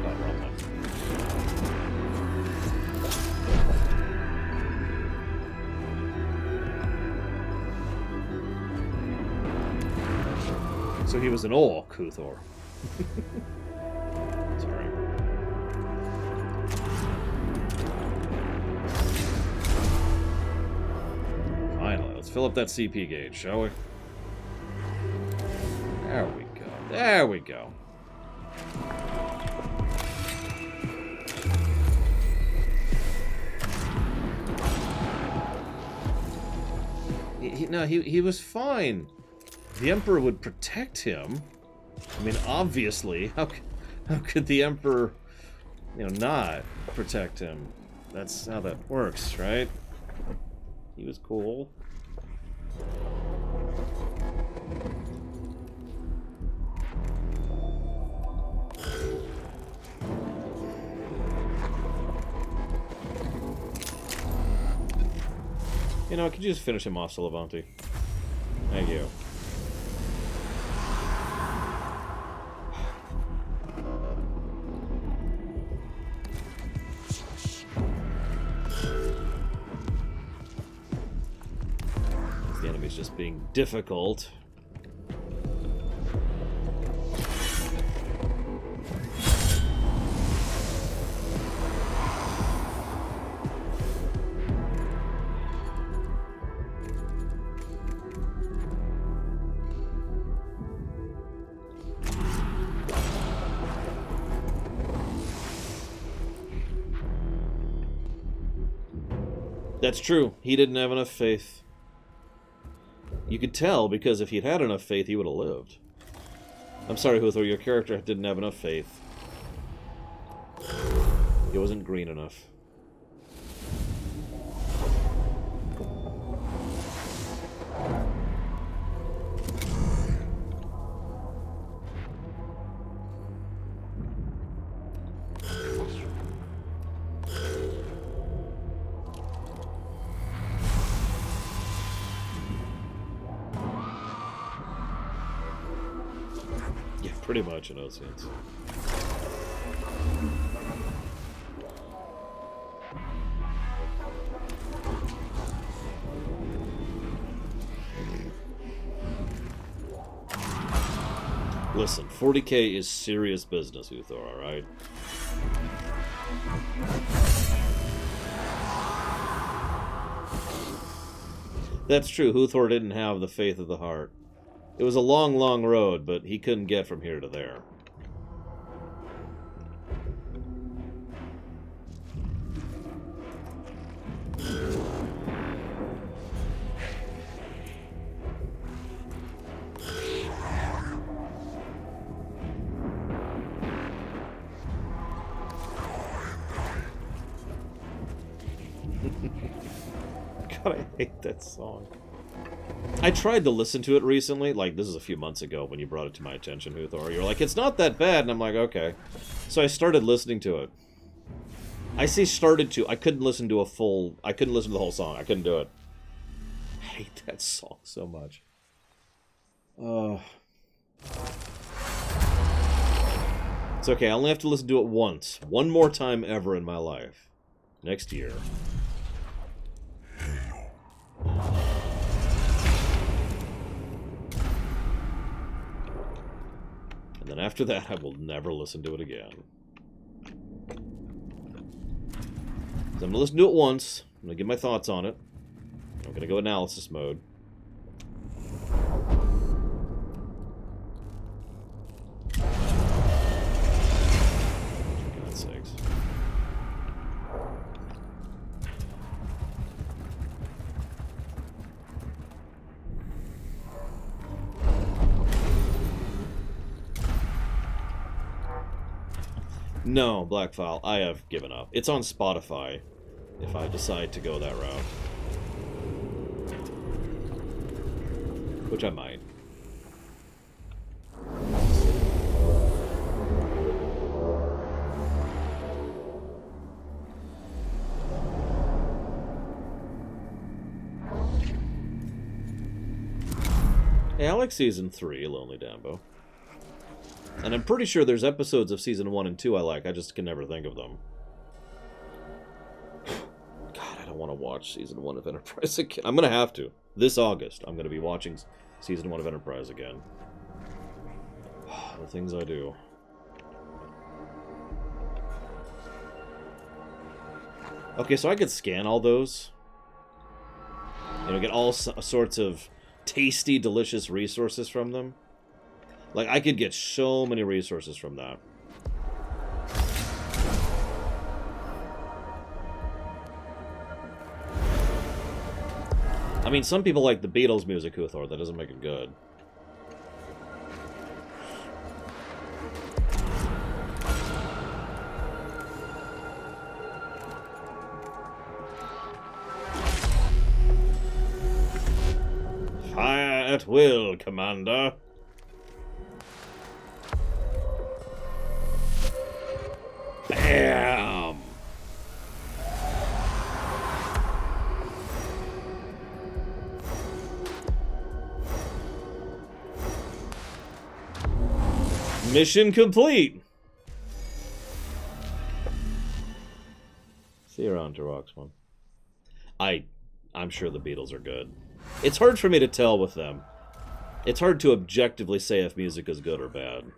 Oh, wrong one. So he was an orc, Kuthor. Sorry. Finally, let's fill up that CP gauge, shall we? There we go. There we go. He was fine. The Emperor would protect him. I mean, obviously, how could the Emperor, not protect him? That's how that works, right? He was cool. Could you just finish him off, Salavanti? Thank you. just being difficult. That's true. He didn't have enough faith. You could tell, because if he'd had enough faith, he would have lived. I'm sorry, Huthor, your character didn't have enough faith. He wasn't green enough. Pretty much in those sense. Listen, 40k is serious business, Uthor, alright? That's true, Huthor didn't have the faith of the heart. It was a long, long road, but he couldn't get from here to there. God, I hate that song. I tried to listen to it recently, like this is a few months ago when you brought it to my attention, Huthor. You're like, it's not that bad, and I'm like, okay. So I started listening to it. I say started to, I couldn't listen to the whole song. I couldn't do it. I hate that song so much. It's okay, I only have to listen to it once. One more time ever in my life. Next year. And then after that, I will never listen to it again. So I'm going to listen to it once. I'm going to give my thoughts on it. I'm going to go analysis mode. For God's sakes. No, Black File, I have given up. It's on Spotify, if I decide to go that route. Which I might. Hey, I like Season 3, Lonely Dambo. And I'm pretty sure there's episodes of Season 1 and 2 I like, I just can never think of them. God, I don't want to watch Season 1 of Enterprise again. I'm going to have to. This August, I'm going to be watching Season 1 of Enterprise again. The things I do. Okay, so I could scan all those. You know, get all sorts of tasty, delicious resources from them. Like, I could get so many resources from that. I mean, some people like the Beatles music, Huthor. That doesn't make it good. Fire at will, Commander. Bam! Mission complete! See you around, Roxman. I'm sure the Beatles are good. It's hard for me to tell with them. It's hard to objectively say if music is good or bad.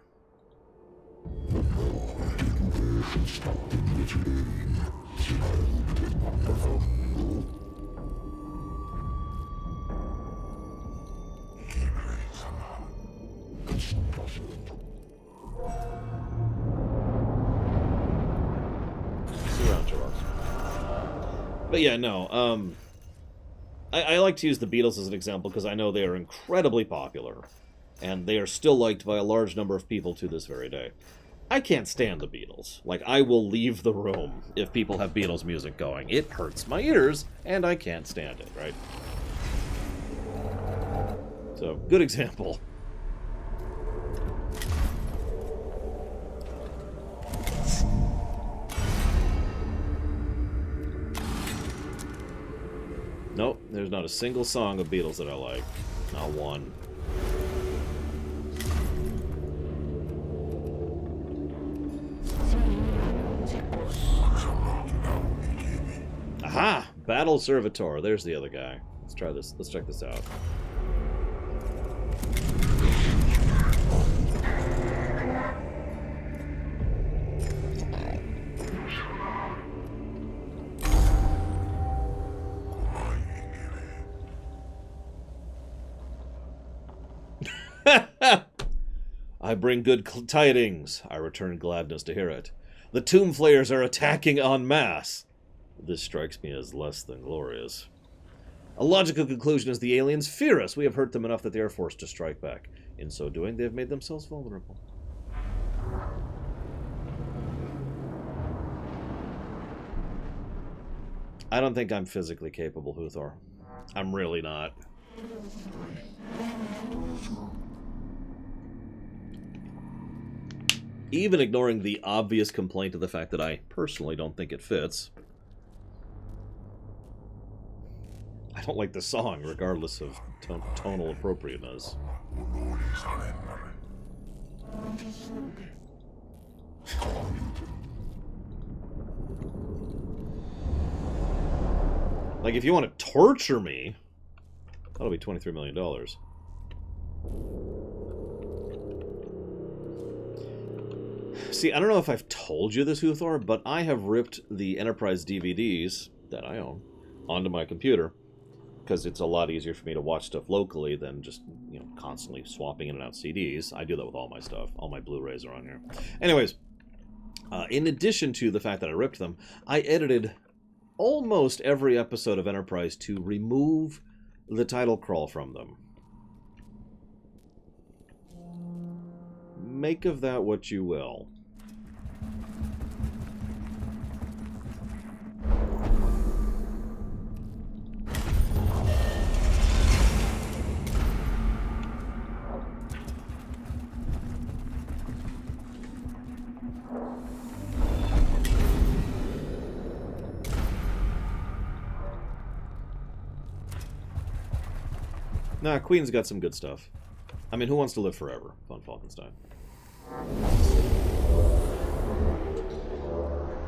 But yeah, no, I like to use the Beatles as an example because I know they are incredibly popular, and they are still liked by a large number of people to this very day. I can't stand the Beatles. Like, I will leave the room if people have Beatles music going. It hurts my ears, and I can't stand it, right? So, good example. Nope, there's not a single song of Beatles that I like. Not one. Aha! Battle Servitor. There's the other guy. Let's try this. Let's check this out. I bring good tidings. I return gladness to hear it. The Tomb Flayers are attacking en masse. This strikes me as less than glorious. A logical conclusion is the aliens fear us. We have hurt them enough that they are forced to strike back. In so doing, they have made themselves vulnerable. I don't think I'm physically capable, Huthor. I'm really not. Even ignoring the obvious complaint of the fact that I personally don't think it fits. I don't like the song, regardless of tonal appropriateness. Like, if you want to torture me, that'll be $23 million. See, I don't know if I've told you this, Huthor, but I have ripped the Enterprise DVDs that I own onto my computer because it's a lot easier for me to watch stuff locally than just, you know, constantly swapping in and out CDs. I do that with all my stuff. All my Blu-rays are on here. Anyways, in addition to the fact that I ripped them, I edited almost every episode of Enterprise to remove the title crawl from them. Make of that what you will. Nah, Queen's got some good stuff. I mean, Who Wants to Live Forever? Von Falkenstein.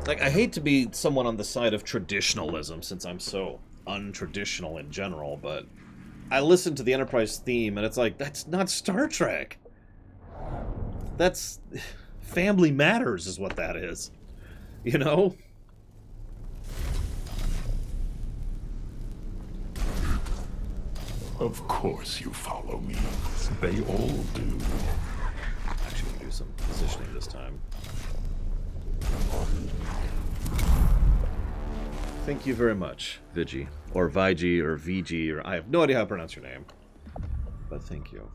Like, I hate to be someone on the side of traditionalism, since I'm so untraditional in general, but I listen to the Enterprise theme, and it's like, that's not Star Trek. That's... Family Matters is what that is. You know? Of course you follow me. They all do. Actually, we'll do some positioning this time. Thank you very much, Vigi. Or Vigi, or VG, or I have no idea how to pronounce your name. But thank you.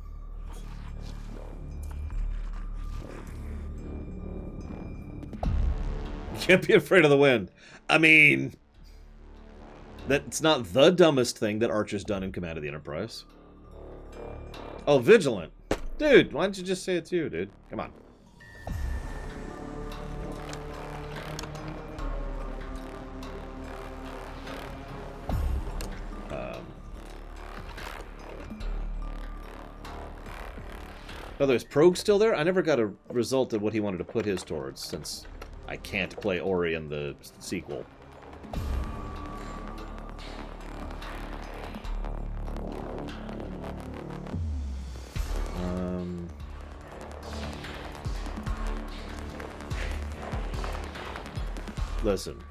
You can't be afraid of the wind. I mean... That's not the dumbest thing that Archer's done in Command of the Enterprise. Oh, Vigilant. Dude, why don't you just say it's you, dude? Come on. By the way, is Progue still there? I never got a result of what he wanted to put his towards, since I can't play Ori in the sequel. Listen,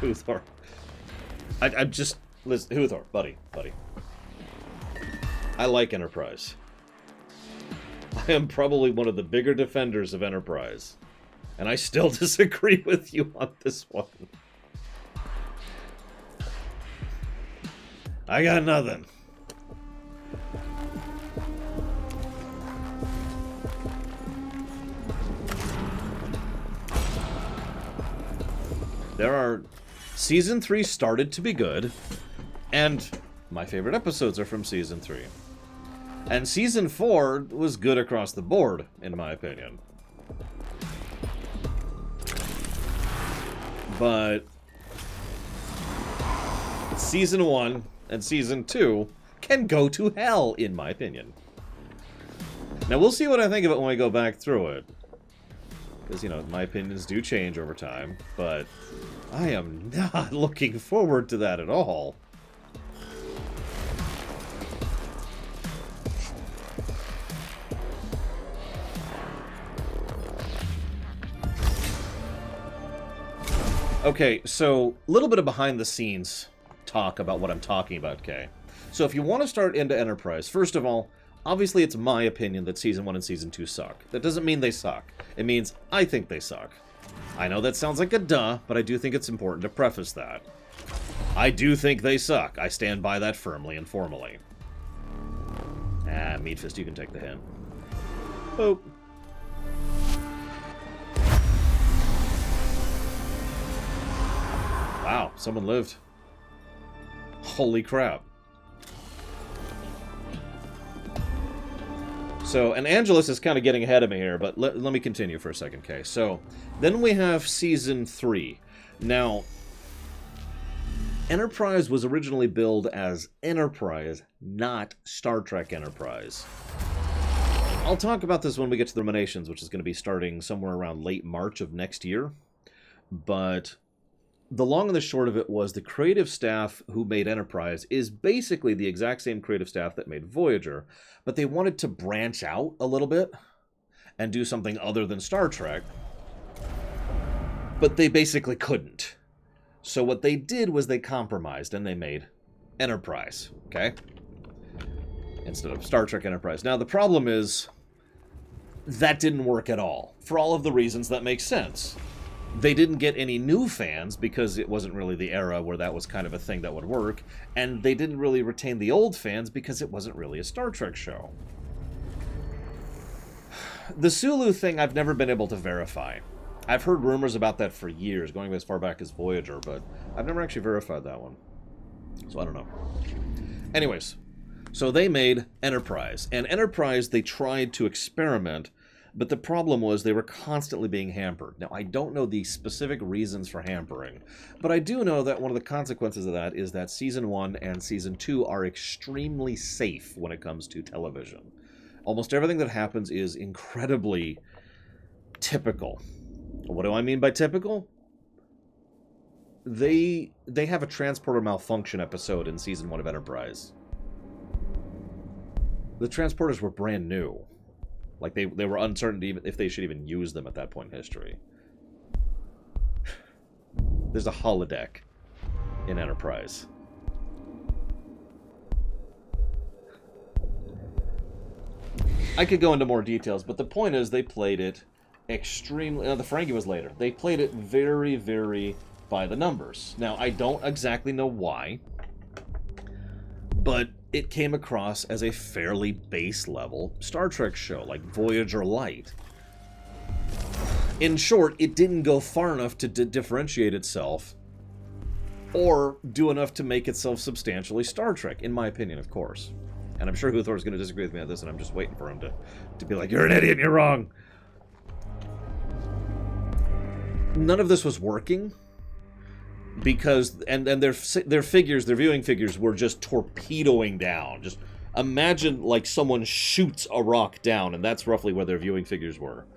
Uthor. I'm just... Listen, Uthor, buddy. I like Enterprise. I am probably one of the bigger defenders of Enterprise. And I still disagree with you on this one. I got nothing. Season 3 started to be good, and my favorite episodes are from Season 3. And Season 4 was good across the board, in my opinion. But Season 1 and Season 2 can go to hell, in my opinion. Now, we'll see what I think of it when we go back through it. Because, you know, my opinions do change over time, but I am not looking forward to that at all. Okay, so a little bit of behind-the-scenes talk about what I'm talking about, okay? So if you want to start into Enterprise, first of all, obviously it's my opinion that Season 1 and Season 2 suck. That doesn't mean they suck. It means I think they suck. I know that sounds like a duh, but I do think it's important to preface that. I do think they suck. I stand by that firmly and formally. Ah, Meatfist, you can take the hint. Oh. Wow, someone lived. Holy crap. So, and Angelus is kind of getting ahead of me here, but let me continue for a second, okay? So, then we have Season 3. Now, Enterprise was originally billed as Enterprise, not Star Trek Enterprise. I'll talk about this when we get to the Ruminations, which is going to be starting somewhere around late March of next year. But the long and the short of it was the creative staff who made Enterprise is basically the exact same creative staff that made Voyager, but they wanted to branch out a little bit and do something other than Star Trek, but they basically couldn't. So what they did was they compromised and they made Enterprise, okay? Instead of Star Trek Enterprise. Now the problem is that didn't work at all, for all of the reasons that make sense. They didn't get any new fans because it wasn't really the era where that was kind of a thing that would work, and they didn't really retain the old fans because it wasn't really a Star Trek show. The Sulu thing I've never been able to verify. I've heard rumors about that for years, going as far back as Voyager, but I've never actually verified that one. So I don't know. Anyways, so they made Enterprise, and Enterprise they tried to experiment, but the problem was they were constantly being hampered. Now, I don't know the specific reasons for hampering, but I do know that one of the consequences of that is that Season 1 and Season 2 are extremely safe when it comes to television. Almost everything that happens is incredibly typical. What do I mean by typical? They have a transporter malfunction episode in Season 1 of Enterprise. The transporters were brand new. Like, they were uncertain if they should even use them at that point in history. There's a holodeck in Enterprise. I could go into more details, but the point is they played it extremely... the Ferengi was later. They played it very, very by the numbers. Now, I don't exactly know why, but it came across as a fairly base-level Star Trek show, like Voyager Light. In short, it didn't go far enough to differentiate itself or do enough to make itself substantially Star Trek, in my opinion, of course. And I'm sure Huthor's going to disagree with me on this, and I'm just waiting for him to be like, you're an idiot, you're wrong. None of this was working. Because, and their figures, their viewing figures were just torpedoing down. Just imagine like someone shoots a rock down, and that's roughly where their viewing figures were.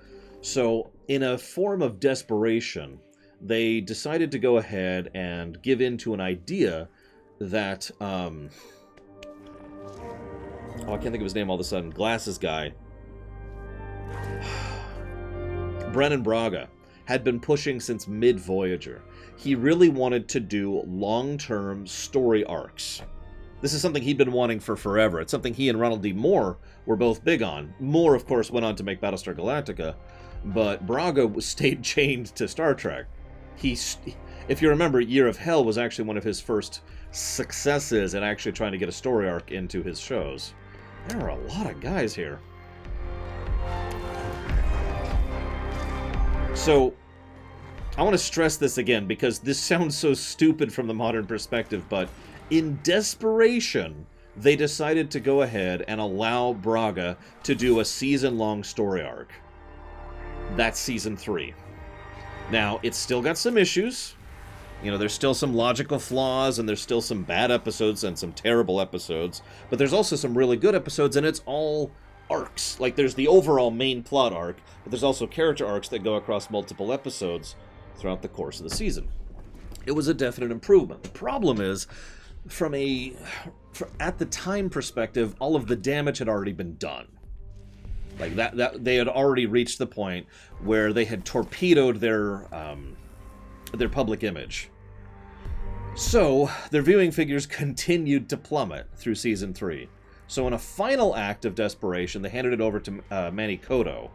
So, in a form of desperation, they decided to go ahead and give in to an idea that, oh, I can't think of his name all of a sudden, Glasses guy, Brennan Braga had been pushing since mid-Voyager. He really wanted to do long-term story arcs. This is something he'd been wanting for forever. It's something he and Ronald D. Moore were both big on. Moore, of course, went on to make Battlestar Galactica, but Braga stayed chained to Star Trek. If you remember, Year of Hell was actually one of his first successes in actually trying to get a story arc into his shows. There are a lot of guys here. So, I want to stress this again because this sounds so stupid from the modern perspective, but in desperation, they decided to go ahead and allow Braga to do a season-long story arc. That's season 3. Now, it's still got some issues. You know, there's still some logical flaws, and there's still some bad episodes and some terrible episodes, but there's also some really good episodes, and it's all arcs. Like, there's the overall main plot arc, but there's also character arcs that go across multiple episodes throughout the course of the season. It was a definite improvement. The problem is, at the time perspective, all of the damage had already been done. Like, that they had already reached the point where they had torpedoed their public image. So, their viewing figures continued to plummet through Season 3. So in a final act of desperation, they handed it over to Manny Coto.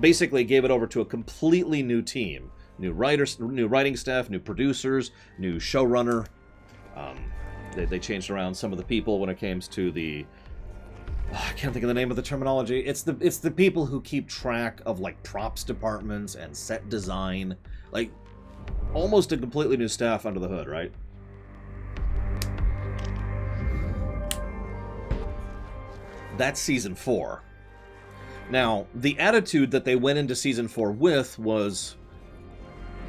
Basically gave it over to a completely new team. New writers, new writing staff, new producers, new showrunner. They changed around some of the people when it came to the... I can't think of the name of the terminology. It's the people who keep track of, like, props departments and set design. Like, almost a completely new staff under the hood, right? That's Season 4. Now, the attitude that they went into Season 4 with was,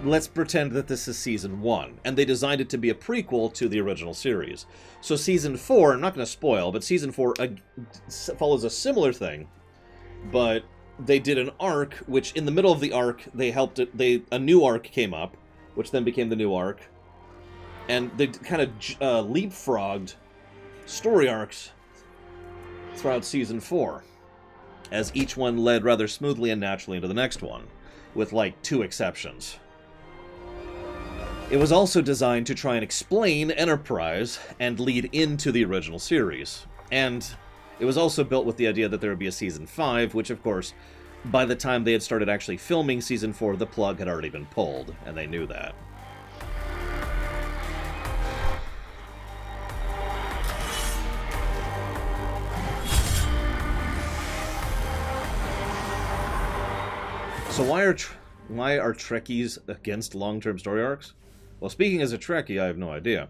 let's pretend that this is Season 1, and they designed it to be a prequel to the original series. So Season 4, I'm not going to spoil, but Season 4 follows a similar thing, but they did an arc, which in the middle of the arc, a new arc came up, which then became the new arc, and they kind of leapfrogged story arcs throughout Season 4, as each one led rather smoothly and naturally into the next one, with like 2 exceptions. It was also designed to try and explain Enterprise and lead into the original series, and it was also built with the idea that there would be a Season 5, which of course, by the time they had started actually filming Season 4, the plug had already been pulled, and they knew that. So why are Trekkies against long-term story arcs? Well, speaking as a Trekkie, I have no idea.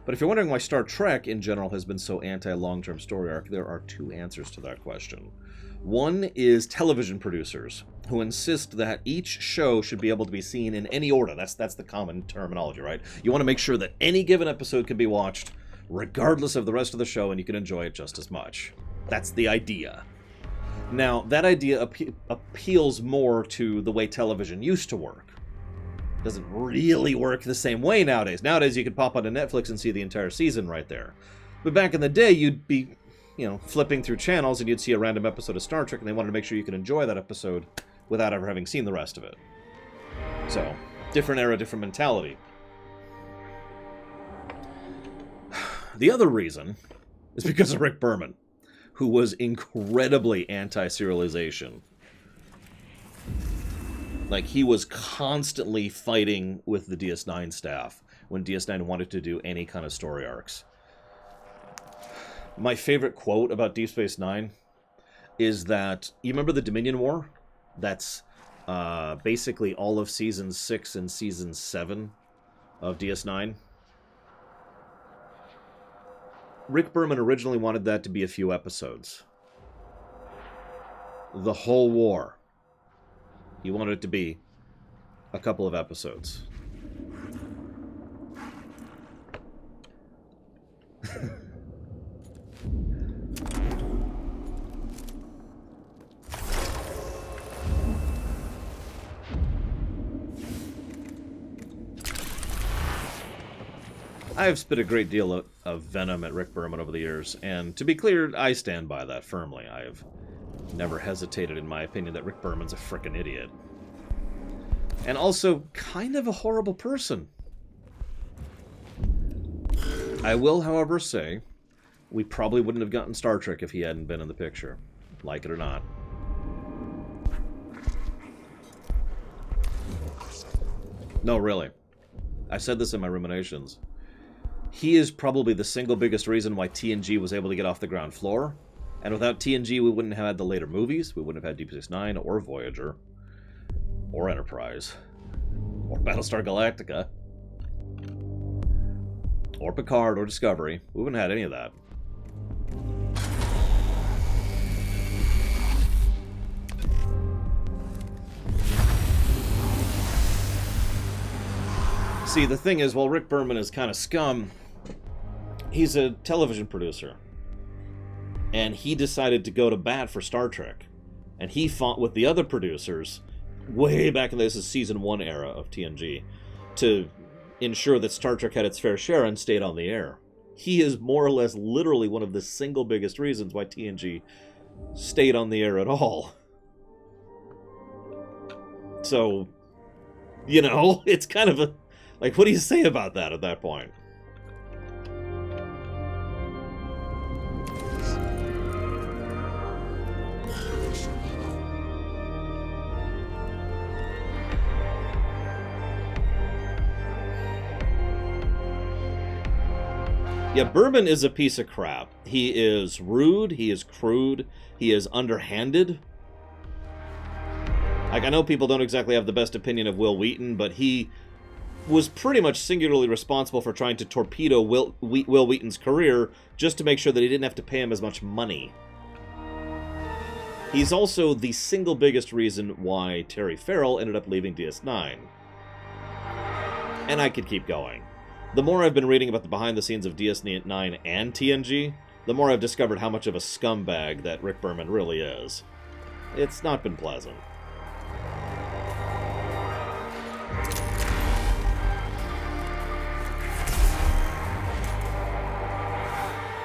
But if you're wondering why Star Trek in general has been so anti-long-term story arc, there are 2 answers to that question. One is television producers, who insist that each show should be able to be seen in any order. That's the common terminology, right? You want to make sure that any given episode can be watched regardless of the rest of the show, and you can enjoy it just as much. That's the idea. Now, that idea appeals more to the way television used to work. It doesn't really work the same way nowadays. Nowadays, you could pop onto Netflix and see the entire season right there. But back in the day, you'd be, flipping through channels and you'd see a random episode of Star Trek, and they wanted to make sure you could enjoy that episode without ever having seen the rest of it. So, different era, different mentality. The other reason is because of Rick Berman, who was incredibly anti-serialization. Like, he was constantly fighting with the DS9 staff when DS9 wanted to do any kind of story arcs. My favorite quote about Deep Space Nine is that, you remember the Dominion War? That's basically all of Season 6 and Season 7 of DS9. Rick Berman originally wanted that to be a few episodes. The whole war. He wanted it to be a couple of episodes. I have spit a great deal of venom at Rick Berman over the years, and to be clear, I stand by that firmly. I have Never hesitated, in my opinion, that Rick Berman's a frickin' idiot. And also, kind of a horrible person. I will, however, say, we probably wouldn't have gotten Star Trek if he hadn't been in the picture. Like it or not. No, really. I said this in my ruminations. He is probably the single biggest reason why TNG was able to get off the ground floor. And without TNG, we wouldn't have had the later movies. We wouldn't have had Deep Space Nine, or Voyager, or Enterprise, or Battlestar Galactica, or Picard, or Discovery. We wouldn't have had any of that. See, the thing is, while Rick Berman is kind of scum, he's a television producer. And he decided to go to bat for Star Trek. And he fought with the other producers, way back in this is Season 1 era of TNG, to ensure that Star Trek had its fair share and stayed on the air. He is more or less literally one of the single biggest reasons why TNG stayed on the air at all. So, you know, it's kind of a... Like, what do you say about that at that point? Yeah, Berman is a piece of crap. He is rude, he is crude, he is underhanded. Like, I know people don't exactly have the best opinion of Will Wheaton, but he was pretty much singularly responsible for trying to torpedo Will Wheaton's career just to make sure that he didn't have to pay him as much money. He's also the single biggest reason why Terry Farrell ended up leaving DS9. And I could keep going. The more I've been reading about the behind-the-scenes of DS9 and TNG, the more I've discovered how much of a scumbag that Rick Berman really is. It's not been pleasant.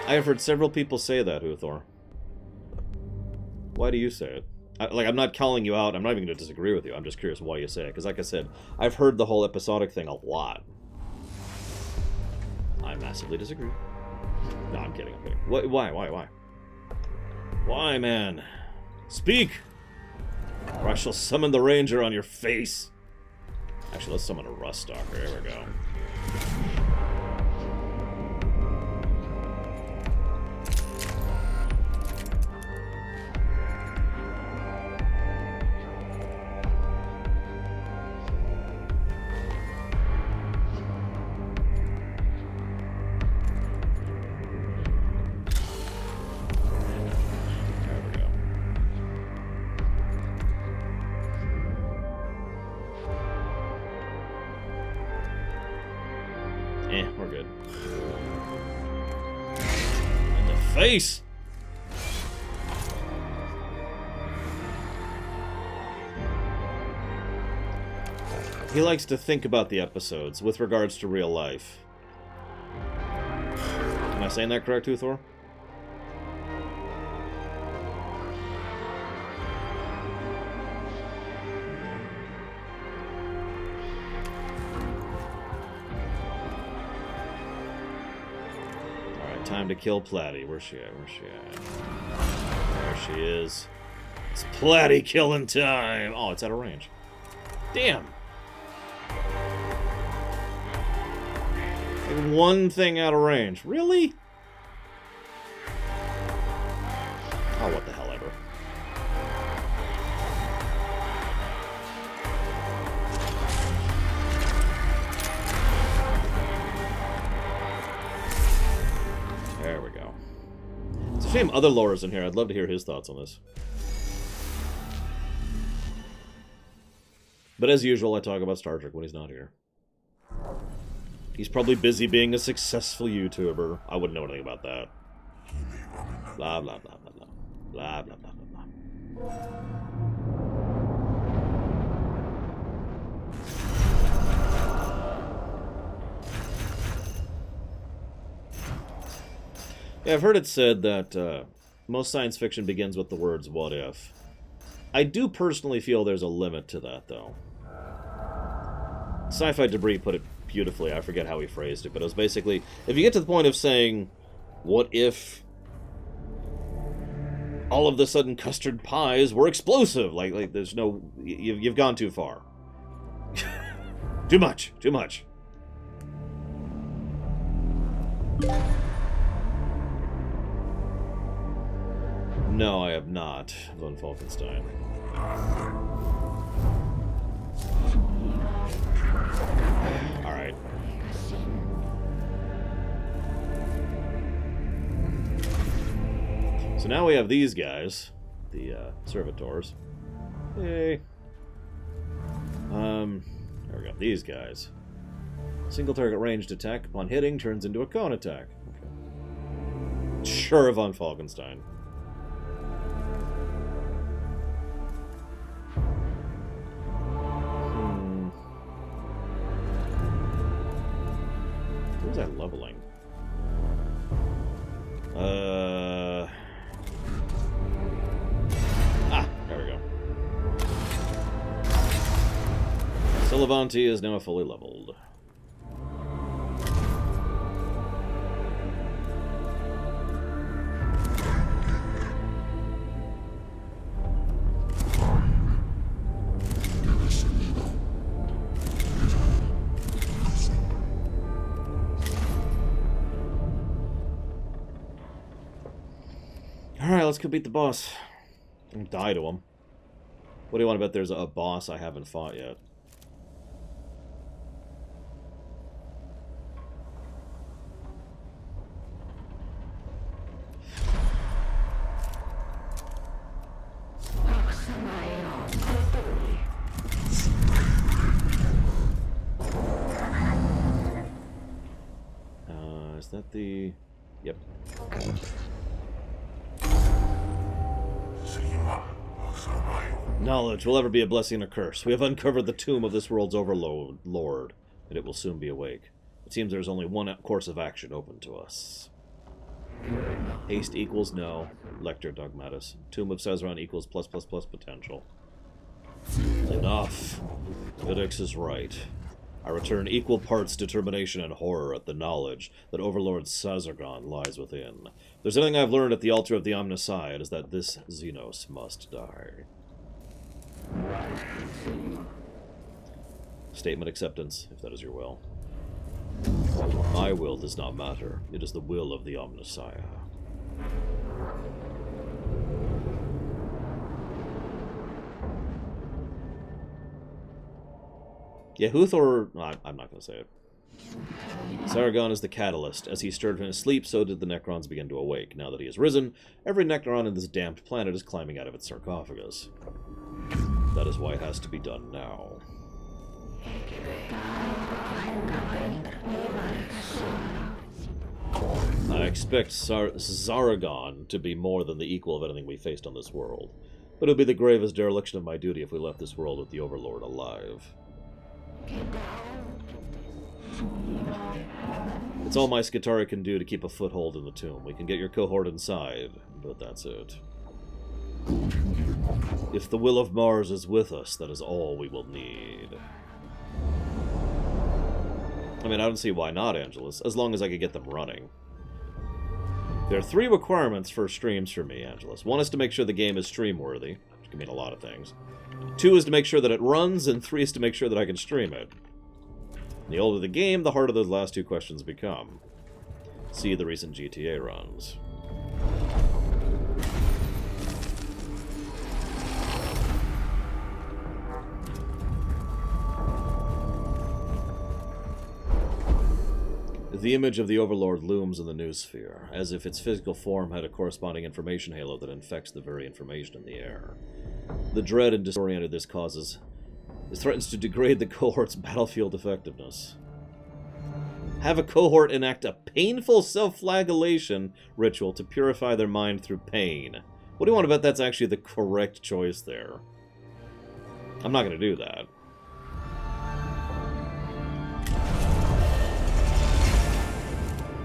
I have heard several people say that, Huthor. Why do you say it? I'm not calling you out. I'm not even going to disagree with you. I'm just curious why you say it. Because like I said, I've heard the whole episodic thing a lot. I massively disagree. No, I'm kidding. I'm kidding. Why? Why, man? Speak! Or I shall summon the Ranger on your face. Actually, let's summon a Rust Stalker. There we go. We're good. In the face! He likes to think about the episodes with regards to real life. Am I saying that correct, Huthor? Time to kill Platy. Where's she at? Where's she at? There she is. It's Platy killing time. Oh, it's out of range. Damn. Like one thing out of range. Really? Oh, what the hell ever. There we go. It's a shame other lore's in here. I'd love to hear his thoughts on this. But as usual, I talk about Star Trek when he's not here. He's probably busy being a successful YouTuber. I wouldn't know anything about that. Blah, blah, blah, blah, blah. Blah, blah, blah, blah, blah. Yeah, I've heard it said that Most science fiction begins with the words, what if? I do personally feel there's a limit to that, though. Sci-Fi Debris put it beautifully. I forget how he phrased it, but it was basically, if you get to the point of saying, what if all of the sudden custard pies were explosive? Like there's no... You've gone too far. Too much. Too much. No, I have not, von Falkenstein. Alright. So now we have these guys, the servitors. Hey. There we go. These guys. Single target ranged attack upon hitting turns into a cone attack. Okay. Sure, von Falkenstein. What was I leveling? There we go. Silivanti is now fully leveled. Alright, let's go beat the boss. And die to him. What do you want to bet there's a boss I haven't fought yet? Is that the... Yep. Knowledge will ever be a blessing or a curse. We have uncovered the tomb of this world's overlord, and it will soon be awake. It seems there is only one course of action open to us. Haste equals no. Lector Dogmatus. Tomb of Caesarion equals +++ potential. Enough. Codex is right. I return equal parts determination and horror at the knowledge that Overlord Caesarion lies within. If there's anything I've learned at the altar of the Omnissiah, it is that this Xenos must die. Statement acceptance, if that is your will. My will does not matter. It is the will of the Omnissiah. Yeah, Huthor... I'm not going to say it. Saragon is the catalyst. As he stirred from his sleep, so did the Necrons begin to awake. Now that he has risen, every Necron in this damned planet is climbing out of its sarcophagus. That is why it has to be done now. I expect Zaragon to be more than the equal of anything we faced on this world. But it would be the gravest dereliction of my duty if we left this world with the Overlord alive. It's all my Skitarii can do to keep a foothold in the tomb. We can get your cohort inside, but that's it. If the will of Mars is with us, that is all we will need. I mean, I don't see why not, Angelus, as long as I can get them running. There are 3 requirements for streams for me, Angelus. 1 is to make sure the game is stream-worthy, which can mean a lot of things. 2 is to make sure that it runs, and 3 is to make sure that I can stream it. The older the game, the harder those last 2 questions become. See the recent GTA runs. The image of the Overlord looms in the noosphere, as if its physical form had a corresponding information halo that infects the very information in the air. The dread and disoriented this causes threatens to degrade the cohort's battlefield effectiveness. Have a cohort enact a painful self-flagellation ritual to purify their mind through pain. What do you want to bet that's actually the correct choice there? I'm not going to do that.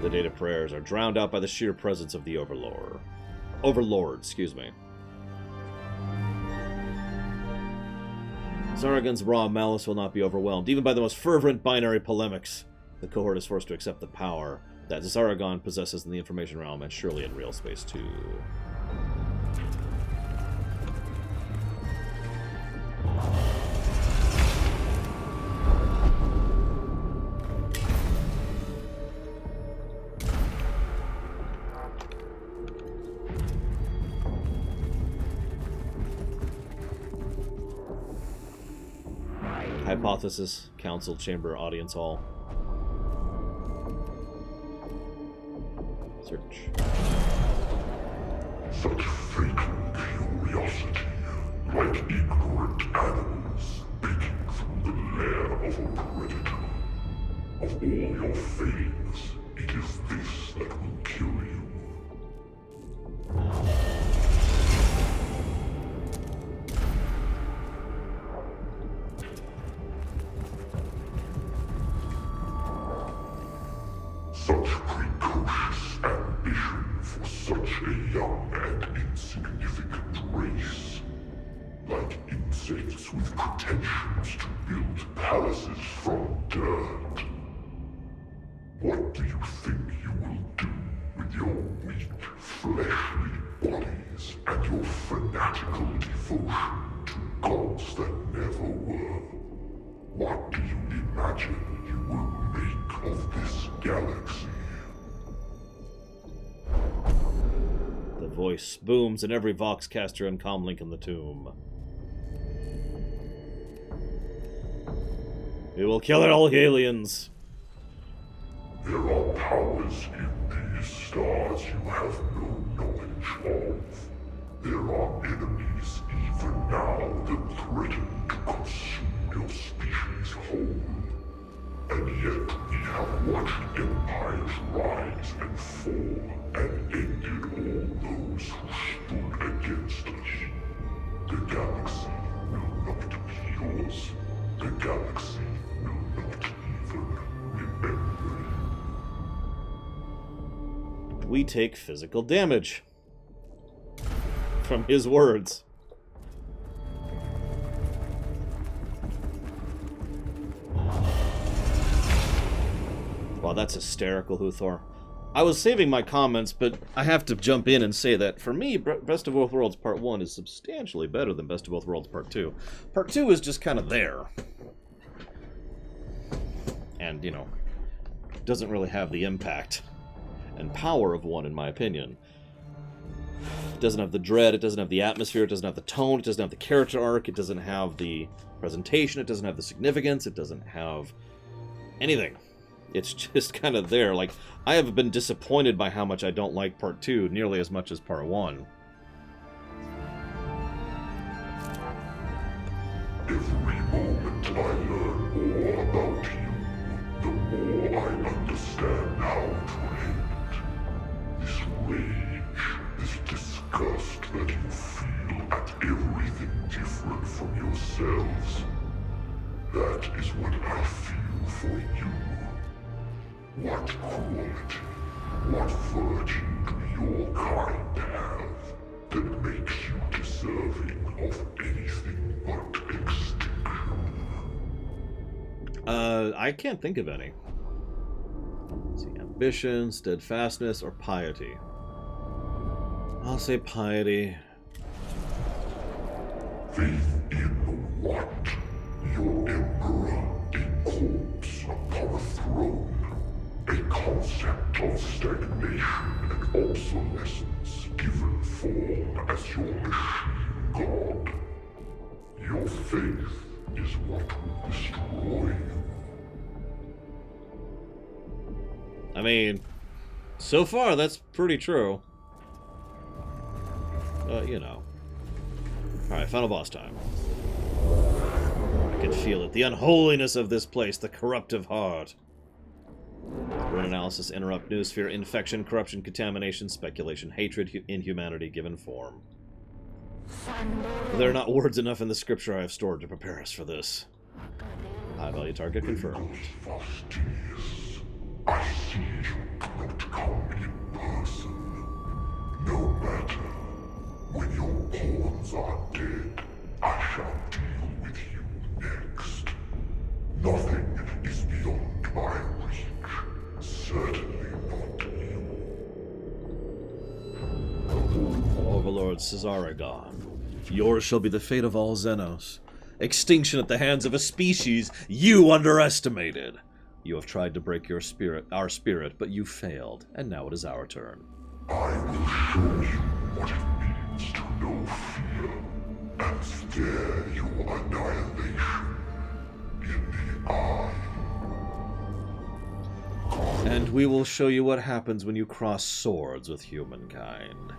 The data prayers are drowned out by the sheer presence of the Overlord. Overlord, excuse me. Zaragon's raw malice will not be overwhelmed, even by the most fervent binary polemics. The cohort is forced to accept the power that Zaragon possesses in the information realm, and surely in real space too. Hypothesis, Council Chamber, Audience Hall. Search. Such fatal curiosity, like ignorant animals peeking through the lair of a predator. Of all your failings, it is this that will kill you. Such precocious ambition for such a young and insignificant race. Like insects with pretensions to build palaces from dirt. What do you think you will do with your weak, fleshly bodies and your fanatical devotion to gods that never were? What do you imagine you will make of this galaxy? The voice booms in every voxcaster and comlink in the tomb. We will kill all aliens. There are powers in these stars you have no knowledge of. There are enemies even now that threaten to consume your species whole. And yet we have watched empires rise and fall and ended all those who stood against us. The galaxy will not be yours. The galaxy will not even remember you. We take physical damage. From his words. Wow, that's hysterical, Huthor. I was saving my comments, but I have to jump in and say that, for me, Best of Both Worlds Part 1 is substantially better than Best of Both Worlds Part 2. Part 2 is just kind of there. And, you know, doesn't really have the impact and power of 1, in my opinion. It doesn't have the dread, it doesn't have the atmosphere, it doesn't have the tone, it doesn't have the character arc, it doesn't have the presentation, it doesn't have the significance, it doesn't have anything. It's just kind of there. Like, I have been disappointed by how much I don't like Part 2 nearly as much as Part 1. Every moment I learn more about you, the more I understand how to end. This rage, this disgust that you feel at everything different from yourselves, that is what I feel for you. What quality, what virtue do your kind have that makes you deserving of anything but extinction? I can't think of any. Let's see, ambition, steadfastness, or piety. I'll say piety. Faith in what? Your emperor, a corpse upon a throne. A concept of stagnation and obsolescence given form as your machine god. Your faith is what will destroy you. I mean, so far that's pretty true. You know. Alright, final boss time. I can feel it. The unholiness of this place, the corruptive heart. Ruin analysis, interrupt, noosphere, infection, corruption, contamination, speculation, hatred, inhumanity given form. There are not words enough in the scripture I have stored to prepare us for this. High value target confirmed. Fastidious. I see you do not come in person. No matter. When your pawns are dead, I shall deal with you next. Nothing is beyond my reach. Certainly not you. Overlord Cesaragon, yours shall be the fate of all Xenos. Extinction at the hands of a species you underestimated. You have tried to break our spirit, but you failed, and now it is our turn. I will show you what it means to know fear, and stare your annihilation in the eye. And we will show you what happens when you cross swords with humankind.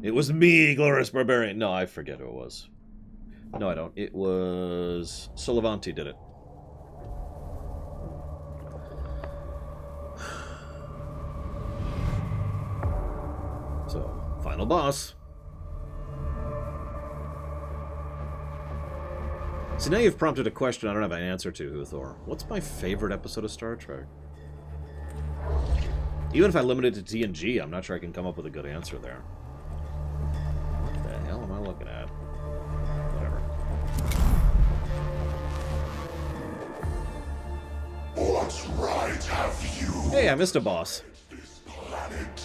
It was me, Glorious Barbarian. No, I forget who it was. No, I don't. It was... Solivanti did it. So, final boss. So now you've prompted a question I don't have an answer to, Huthor. What's my favorite episode of Star Trek? Even if I limit it to TNG, I'm not sure I can come up with a good answer there. What the hell am I looking at? Whatever. What right have you? Hey, I missed a boss. This planet.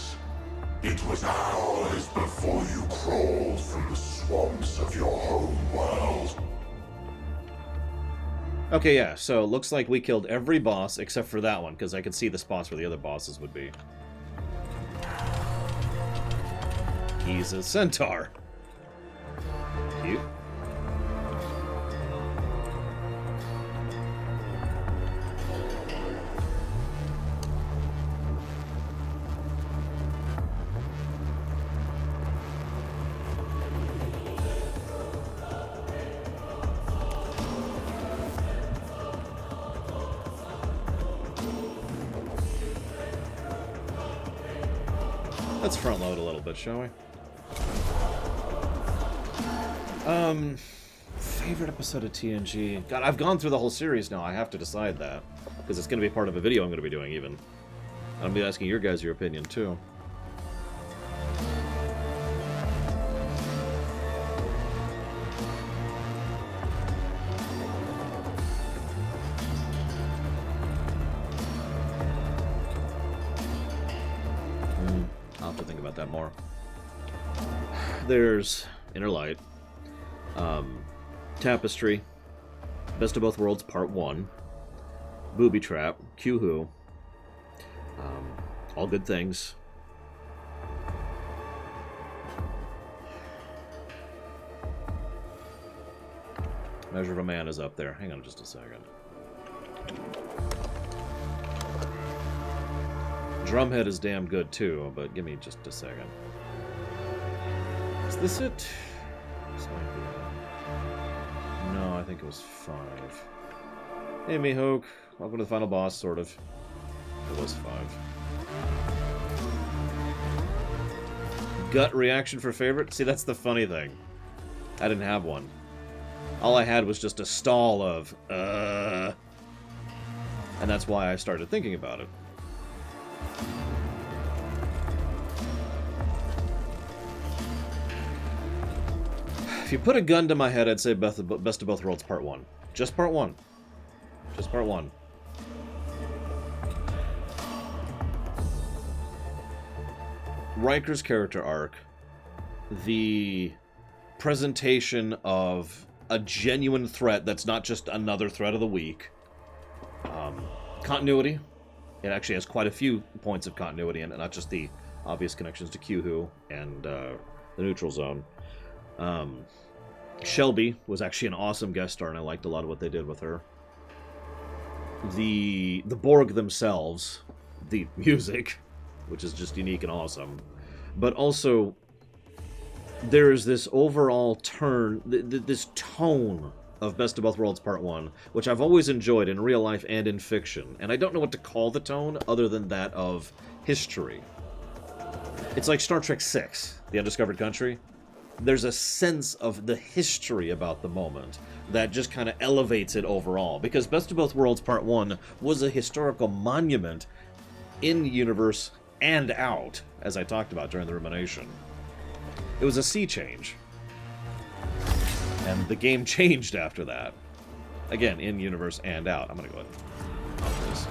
It was ours before you crawled from the swamps of your home world. Okay, yeah, so it looks like we killed every boss except for that one, because I could see the spots where the other bosses would be. He's a centaur. Cute. Let's front load a little bit, shall we? Favorite episode of TNG? God, I've gone through the whole series now. I have to decide that. Because it's going to be part of a video I'm going to be doing, even. I'm going to be asking your guys your opinion, too. I'll have to think about that more. There's Inner Light, Tapestry, Best of Both Worlds Part 1, Booby Trap, Q-Who, all good things. Measure of a Man is up there. Hang on just a second. Drumhead is damn good too, but give me just a second. Is this it? This might be it. No, I think it was 5. Hey, Mihawk. Welcome to the final boss, sort of. It was 5. Gut reaction for favorite? See, that's the funny thing. I didn't have one. All I had was just a stall of, And that's why I started thinking about it. If you put a gun to my head, I'd say Best of Both Worlds Part 1. Just Part 1. Just Part 1. Riker's character arc, the presentation of a genuine threat that's not just another threat of the week, continuity. It actually has quite a few points of continuity in it, not just the obvious connections to Q-Who and the Neutral Zone. Shelby was actually an awesome guest star, and I liked a lot of what they did with her. The Borg themselves, the music, which is just unique and awesome, but also there's this overall turn, this tone of Best of Both Worlds Part 1, which I've always enjoyed in real life and in fiction, and I don't know what to call the tone other than that of history. It's like Star Trek VI, The Undiscovered Country. There's a sense of the history about the moment that just kind of elevates it overall, because Best of Both Worlds Part 1 was a historical monument in the universe and out, as I talked about during the rumination. It was a sea change. And the game changed after that. Again, in-universe and out. I'm going to go ahead and pop this.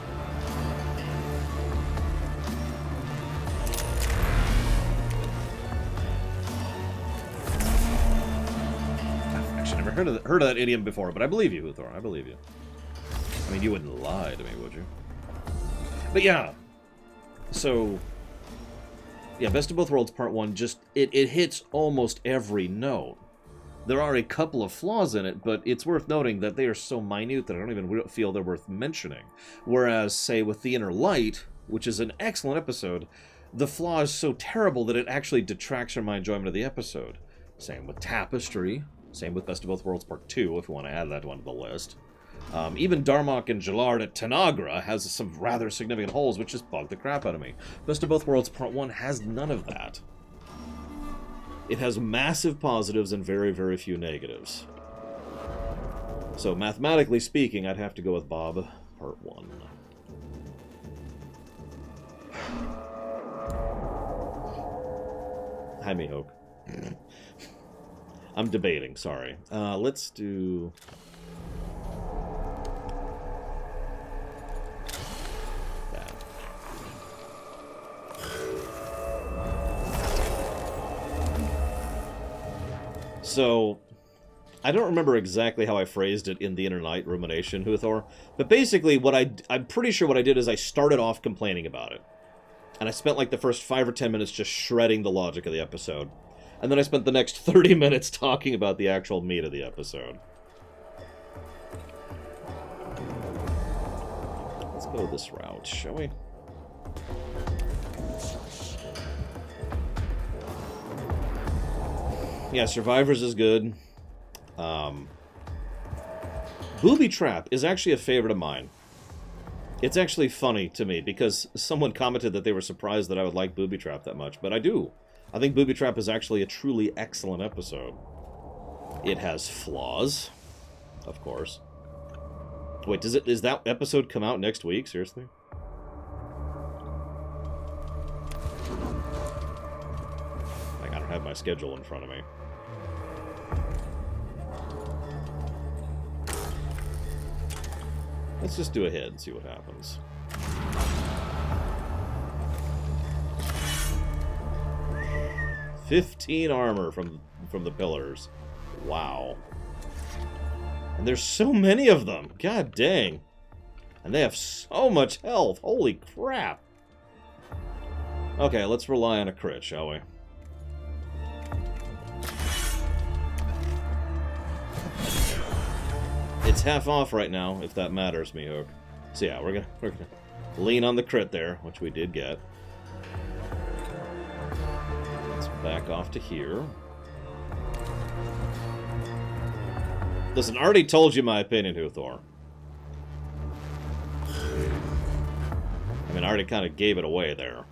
I've actually never heard of that idiom before, but I believe you, Uthor. I believe you. I mean, you wouldn't lie to me, would you? But yeah. So, yeah, Best of Both Worlds Part 1, just, it hits almost every note. There are a couple of flaws in it, but it's worth noting that they are so minute that I don't even feel they're worth mentioning. Whereas, say, with The Inner Light, which is an excellent episode, the flaw is so terrible that it actually detracts from my enjoyment of the episode. Same with Tapestry, same with Best of Both Worlds Part 2, if you want to add that one to the list. Even Darmok and Jalard at Tanagra has some rather significant holes, which just bug the crap out of me. Best of Both Worlds Part 1 has none of that. It has massive positives and very, very few negatives. So, mathematically speaking, I'd have to go with Bob Part 1. Hi, Mihawk. I'm debating, sorry. Let's do... So, I don't remember exactly how I phrased it in the Inner Light rumination, Huthor, but basically I'm pretty sure what I did is I started off complaining about it. And I spent like the first 5 or 10 minutes just shredding the logic of the episode. And then I spent the next 30 minutes talking about the actual meat of the episode. Let's go this route, shall we? Yeah, Survivors is good. Booby Trap is actually a favorite of mine. It's actually funny to me, because someone commented that they were surprised that I would like Booby Trap that much, but I do. I think Booby Trap is actually a truly excellent episode. It has flaws, of course. Wait, does that episode come out next week? Seriously? I don't have my schedule in front of me. Let's just do a hit and see what happens. $15 armor from the pillars. Wow. And there's so many of them. God dang. And they have so much health. Holy crap. Okay, let's rely on a crit, shall we? It's half off right now, if that matters, Mihawk. So yeah, we're gonna lean on the crit there, which we did get. Let's back off to here. Listen, I already told you my opinion, Huthor. I mean, I already kind of gave it away there.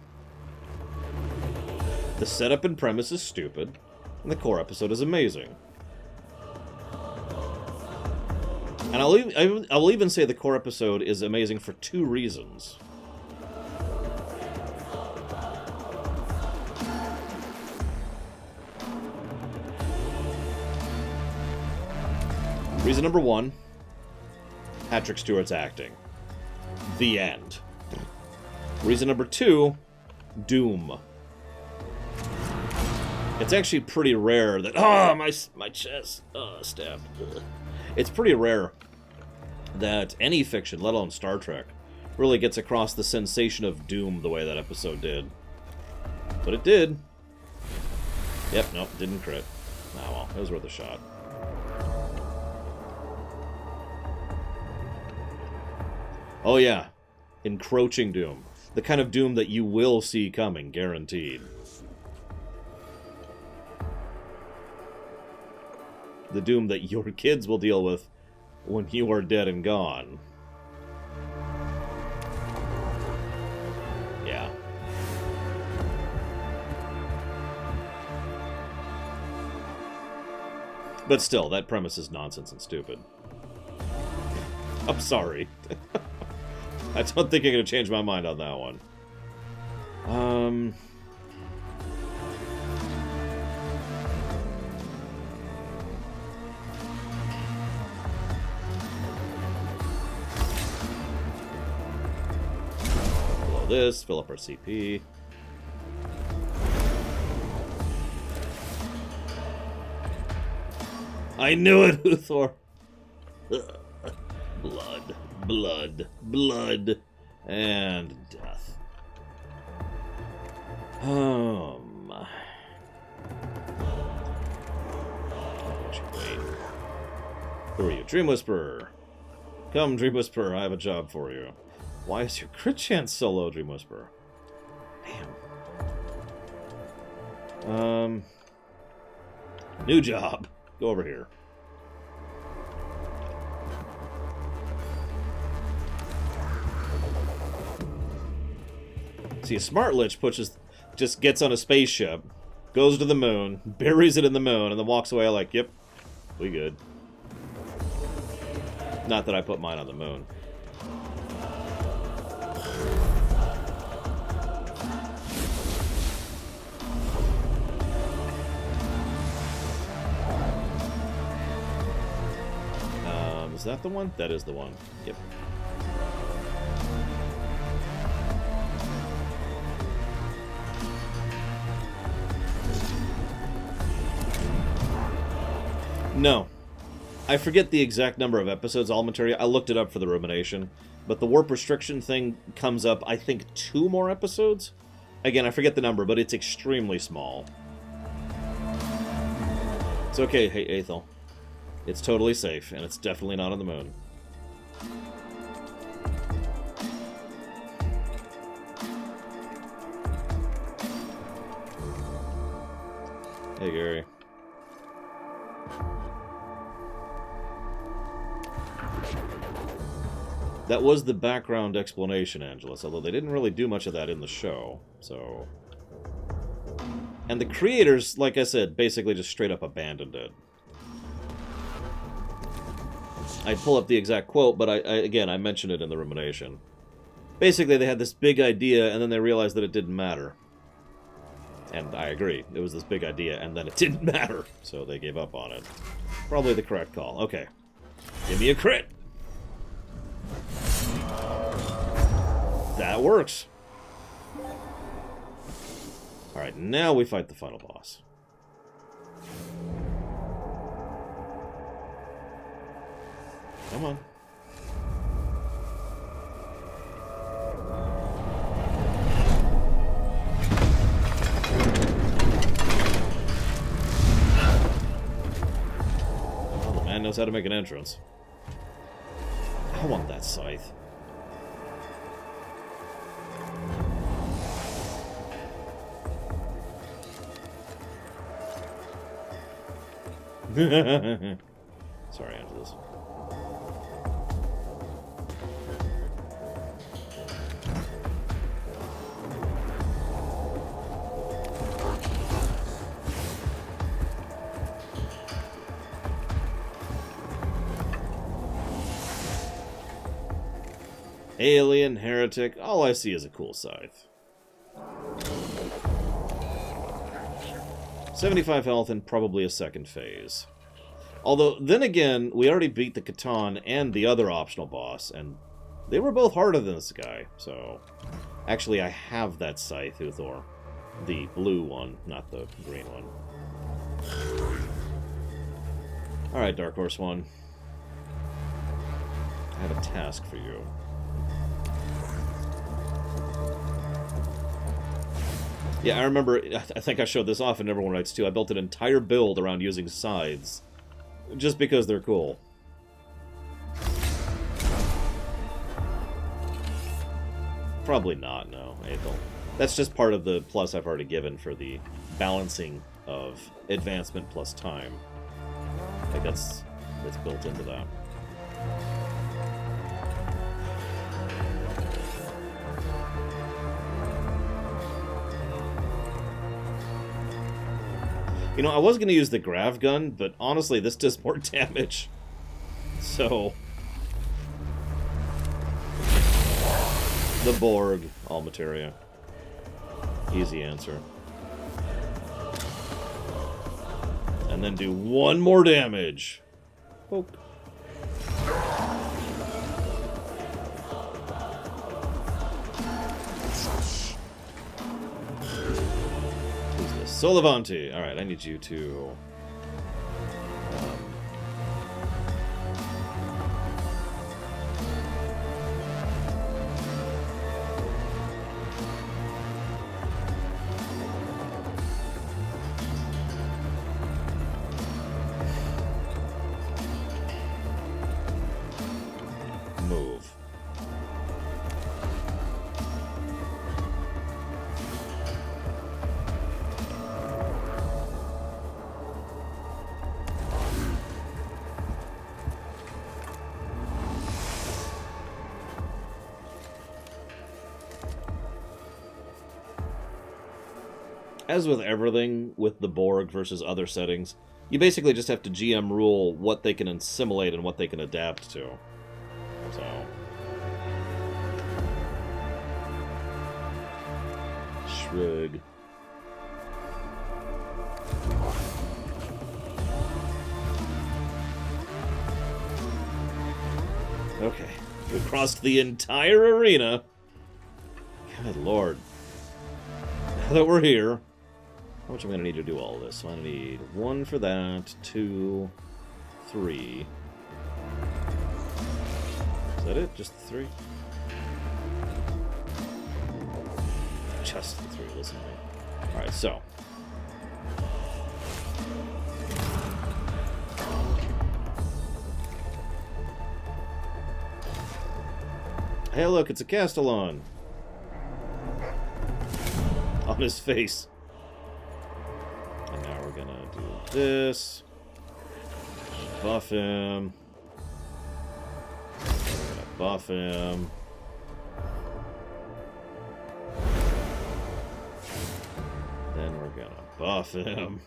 The setup and premise is stupid, and the core episode is amazing. And I'll even say the core episode is amazing for 2 reasons. Reason number 1, Patrick Stewart's acting. The end. Reason number 2, Doom. It's actually pretty rare that... Oh, my chest. Stabbed. It's pretty rare that any fiction, let alone Star Trek, really gets across the sensation of doom the way that episode did. But it did. Yep, nope, didn't crit. Ah, well, it was worth a shot. Oh yeah, encroaching doom. The kind of doom that you will see coming, guaranteed. The doom that your kids will deal with when you are dead and gone. Yeah. But still, that premise is nonsense and stupid. I'm sorry. I don't think I'm going to change my mind on that one. Blow this, fill up our CP. I knew it, Uthor! Blood, blood, blood, and death. Who are you? Dream Whisperer. Come, Dream Whisperer, I have a job for you. Why is your crit chance so low, Dream Whisperer? Damn. New job. Go over here. See, a smart lich just gets on a spaceship, goes to the moon, buries it in the moon, and then walks away like, yep, we good. Not that I put mine on the moon. Is that the one? That is the one. Yep. No. I forget the exact number of episodes, all material. I looked it up for the rumination. But the warp restriction thing comes up, I think, 2 more episodes? Again, I forget the number, but it's extremely small. It's okay, hey, Aethel. It's totally safe, and it's definitely not on the moon. Hey, Gary. That was the background explanation, Angelus, although they didn't really do much of that in the show, so... And the creators, like I said, basically just straight up abandoned it. I'd pull up the exact quote, but I mentioned it in the rumination. Basically, they had this big idea, and then they realized that it didn't matter. And I agree. It was this big idea, and then it didn't matter. So they gave up on it. Probably the correct call. Okay. Give me a crit! That works! Alright, now we fight the final boss. Come on. Well, the man knows how to make an entrance. I want that scythe. Sorry, Angelus. Alien, heretic, all I see is a cool scythe. 75 health and probably a second phase. Although, then again, we already beat the Catan and the other optional boss, and they were both harder than this guy, so... Actually, I have that scythe, Uthor. The blue one, not the green one. Alright, Dark Horse 1. I have a task for you. Yeah, I remember, I think I showed this off in Everyone Writes too. I built an entire build around using scythes, just because they're cool. Probably not, no, Aethel. That's just part of the plus I've already given for the balancing of advancement plus time. Like that's built into that. You know, I was going to use the grav gun, but honestly, this does more damage. So... The Borg, all materia. Easy answer. And then do one more damage. Poke. Who's this? Solivanti. Alright, I need you to... move. As with everything with the Borg versus other settings, you basically just have to GM rule what they can assimilate and what they can adapt to. So... shrug. Okay, we crossed the entire arena. Good lord. Now that we're here... how much am I going to need to do all this? So I need 1 for that, 2, 3. Is that it? Just the 3? Just the 3, listen to me. Alright, so. Hey look, it's a Castellan! On his face. And now we're gonna do this. Buff him. We're gonna buff him. Then we're gonna buff him.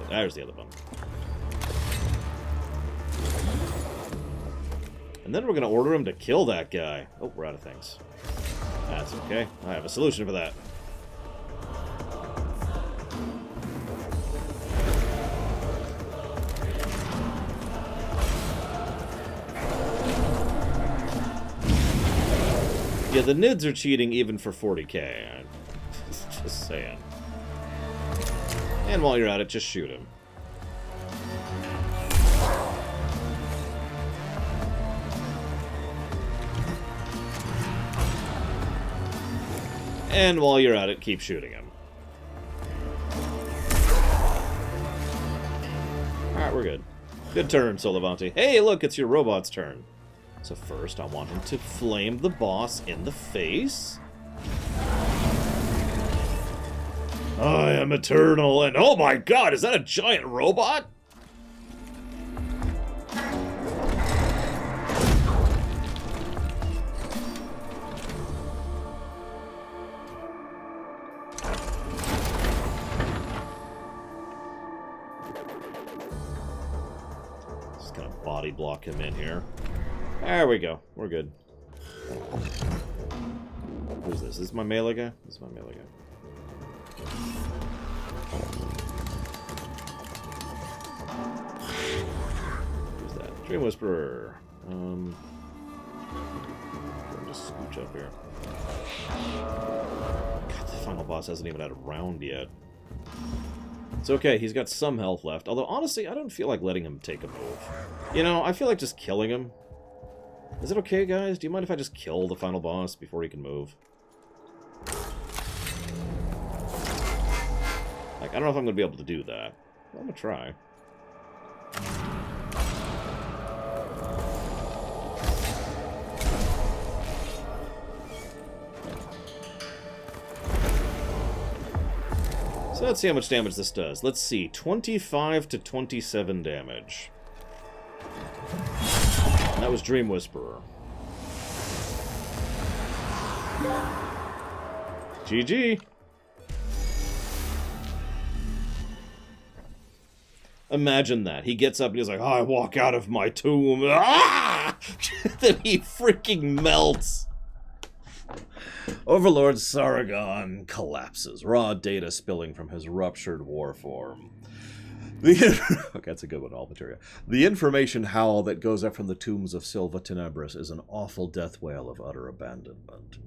There's the other one. And then we're gonna order him to kill that guy. Oh, we're out of things. That's okay. I have a solution for that. Yeah, the NIDs are cheating even for 40k. Just saying. And while you're at it, just shoot him. And while you're at it, keep shooting him. Alright, we're good. Good turn, Solivanti. Hey, look, it's your robot's turn. So first, I want him to flame the boss in the face. I am eternal, and oh my god, is that a giant robot? Just gonna body block him in here. There we go. We're good. Who's this? Is this my melee guy? This is my melee guy. Who's that? Dream Whisperer. Just scooch up here. God, the final boss hasn't even had a round yet. It's okay, he's got some health left. Although, honestly, I don't feel like letting him take a move. You know, I feel like just killing him. Is it okay, guys? Do you mind if I just kill the final boss before he can move? Like, I don't know if I'm going to be able to do that. I'm going to try. So let's see how much damage this does. Let's see, 25 to 27 damage. And that was Dream Whisperer. GG! Imagine that. He gets up and he's like, I walk out of my tomb. Ah! Then he freaking melts. Overlord Sargon collapses, raw data spilling from his ruptured war form. Okay, that's a good one, all materia. The information howl that goes up from the tombs of Silva Tenebris is an awful death wail of utter abandonment.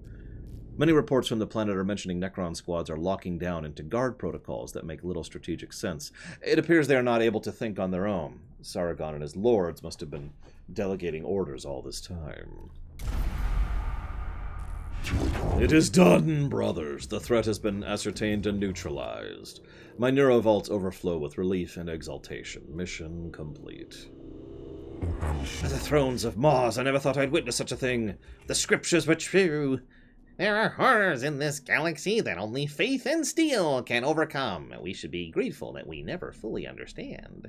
Many reports from the planet are mentioning Necron squads are locking down into guard protocols that make little strategic sense. It appears they are not able to think on their own. Sargon and his lords must have been delegating orders all this time. It is done, brothers. The threat has been ascertained and neutralized. My neurovaults overflow with relief and exultation. Mission complete. The thrones of Mars, I never thought I'd witness such a thing. The scriptures were true. There are horrors in this galaxy that only faith and steel can overcome. We should be grateful that we never fully understand.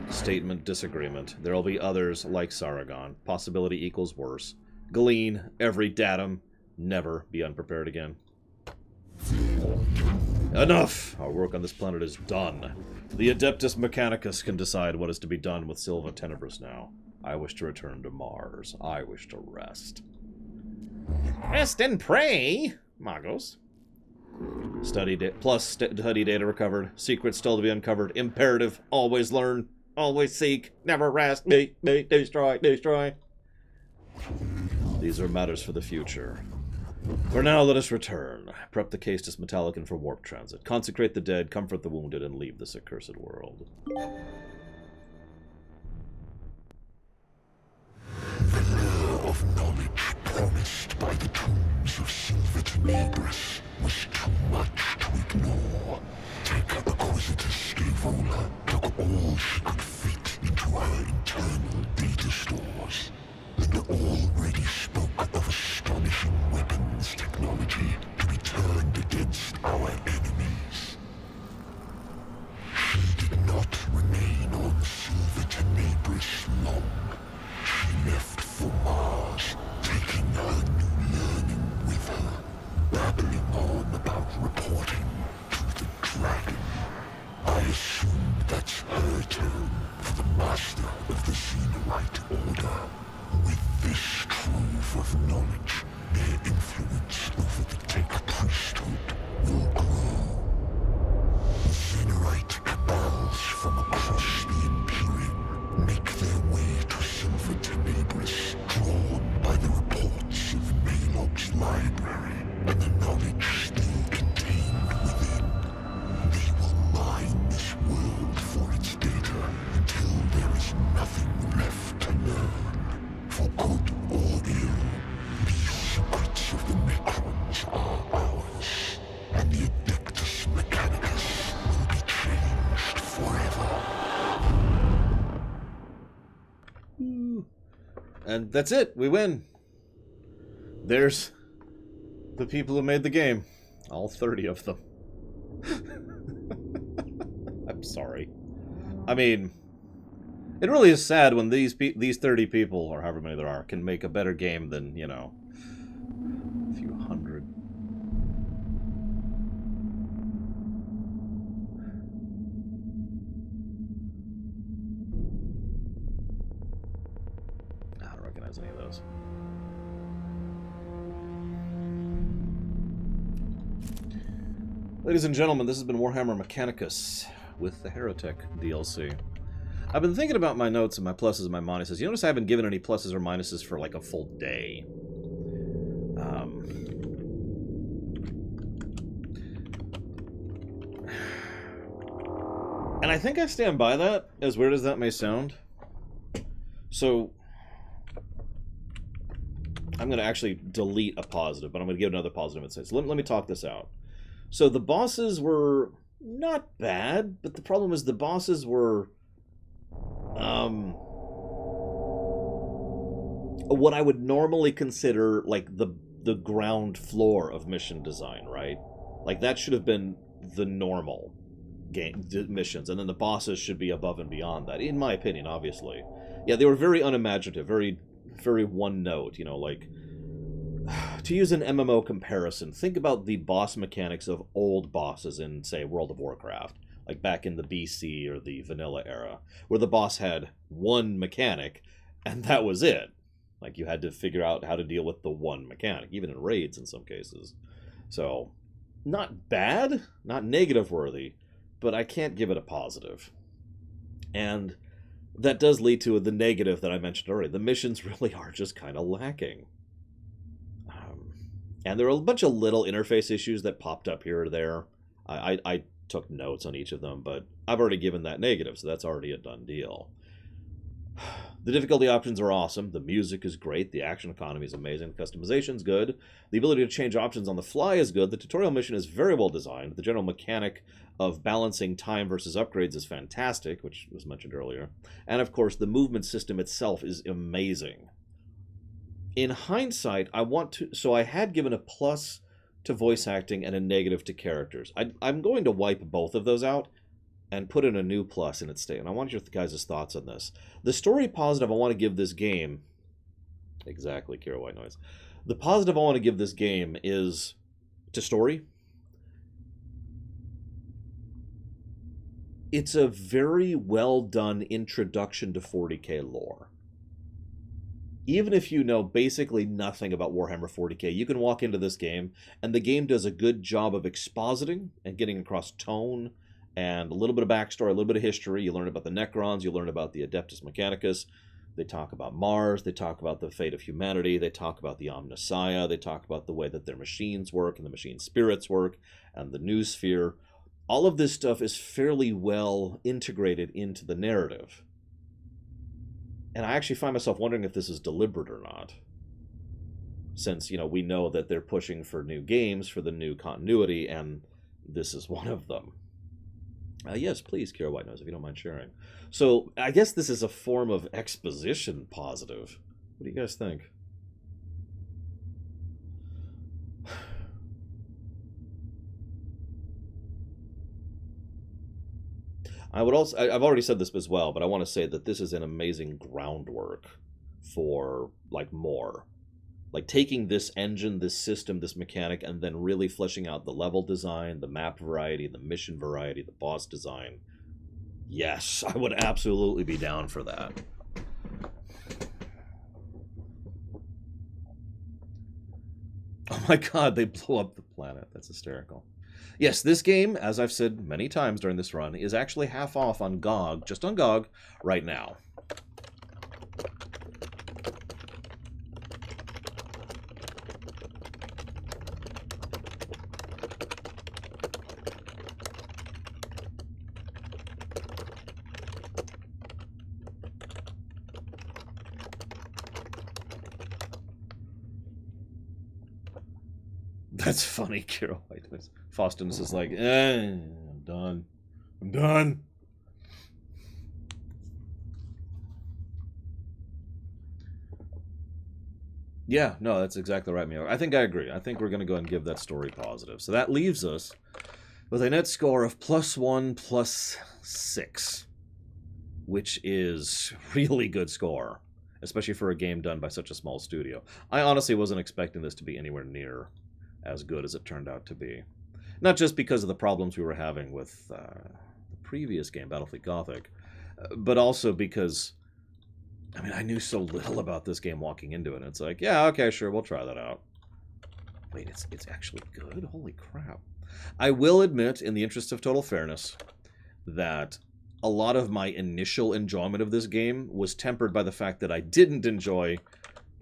Statement disagreement. There will be others like Sargon. Possibility equals worse. Glean every datum. Never be unprepared again. Enough! Our work on this planet is done. The Adeptus Mechanicus can decide what is to be done with Silva Tenebris now. I wish to return to Mars. I wish to rest. Rest and pray, Magos. Study data recovered. Secrets still to be uncovered. Imperative. Always learn. Always seek. Never rest. Destroy. Destroy. These are matters for the future. For now, let us return. Prep the Caestus Metallicon for warp transit. Consecrate the dead, comfort the wounded, and leave this accursed world. The lure of knowledge promised by the tombs of Silva Tenebris was too much to ignore. Tech-Acquisitor Scaevola took all she could fit into her internal data stores, and already spoke of astonishing weapons technology to be turned against our enemies. She did not remain on Silva Tenebris long. She left for Mars, taking her new learning with her, babbling on about reporting to the Dragon. I assume that's her term for the master of the Xenorite Order. With this trove of knowledge, their influence over the Tech priesthood will grow. Xenorite cabals from across the Imperium make their way to Silva Tenebris, drawn by the reports of MHELOB's library and the knowledge still contained within. They will mine this world for its data until there is nothing left to learn. For good or ill, these secrets of the Necrons are ours, and the Adeptus Mechanicus will be changed forever. And that's it. We win. There's the people who made the game. All 30 of them. I'm sorry. I mean, it really is sad when these 30 people, or however many there are, can make a better game than, you know, a few hundred. I don't recognize any of those. Ladies and gentlemen, this has been Warhammer Mechanicus with the Heretic DLC. I've been thinking about my notes and my pluses and my minuses. You notice I haven't given any pluses or minuses for like a full day. And I think I stand by that, as weird as that may sound. So, I'm going to actually delete a positive, but I'm going to give another positive instead. So let me talk this out. So the bosses were not bad, but the problem is the bosses were what I would normally consider like the ground floor of mission design, right? Like that should have been the normal game missions, and then the bosses should be above and beyond that, in my opinion, obviously. Yeah, they were very unimaginative, very, very one note, you know, like, to use an MMO comparison, think about the boss mechanics of old bosses in, say, World of Warcraft, like back in the BC or the vanilla era, where the boss had one mechanic, and that was it. Like, you had to figure out how to deal with the one mechanic, even in raids in some cases. So, not bad, not negative worthy, but I can't give it a positive. And that does lead to the negative that I mentioned already. The missions really are just kind of lacking. And there are a bunch of little interface issues that popped up here or there. I took notes on each of them, but I've already given that negative, so that's already a done deal. The difficulty options are awesome. The music is great. The action economy is amazing. The customization's good. The ability to change options on the fly is good. The tutorial mission is very well designed. The general mechanic of balancing time versus upgrades is fantastic, which was mentioned earlier. And of course, the movement system itself is amazing. In hindsight, I had given a plus to voice acting and a negative to characters. I'm going to wipe both of those out and put in a new plus in its state. And I want your guys' thoughts on this. The story positive I want to give this game... Exactly, Kira White Noise. The positive I want to give this game is to story. It's a very well done introduction to 40k lore. Even if you know basically nothing about Warhammer 40k, you can walk into this game, and the game does a good job of expositing and getting across tone and a little bit of backstory, a little bit of history. You learn about the Necrons, you learn about the Adeptus Mechanicus. They talk about Mars, they talk about the fate of humanity, they talk about the Omnissiah, they talk about the way that their machines work and the machine spirits work, and the New Sphere. All of this stuff is fairly well integrated into the narrative. And I actually find myself wondering if this is deliberate or not. Since, we know that they're pushing for new games for the new continuity, and this is one of them. Yes, please, Kira White Nose, if you don't mind sharing. So, I guess this is a form of exposition positive. What do you guys think? I've already said this as well, but I want to say that this is an amazing groundwork for, more. Like, taking this engine, this system, this mechanic, and then really fleshing out the level design, the map variety, the mission variety, the boss design. Yes, I would absolutely be down for that. Oh my god, they blew up the planet. That's hysterical. Yes, this game, as I've said many times during this run, is actually half off on GOG, just on GOG, right now. That's funny, Kira White. Faustinus is like, I'm done. I'm done. Yeah, no, that's exactly right, Mio. I think I agree. I think we're going to go and give that story positive. So that leaves us with a net score of +1, +6, which is really good score, especially for a game done by such a small studio. I honestly wasn't expecting this to be anywhere near as good as it turned out to be. Not just because of the problems we were having with the previous game, Battlefleet Gothic, but also because, I knew so little about this game walking into it. It's like, yeah, okay, sure, we'll try that out. Wait, it's actually good? Holy crap. I will admit, in the interest of total fairness, that a lot of my initial enjoyment of this game was tempered by the fact that I didn't enjoy,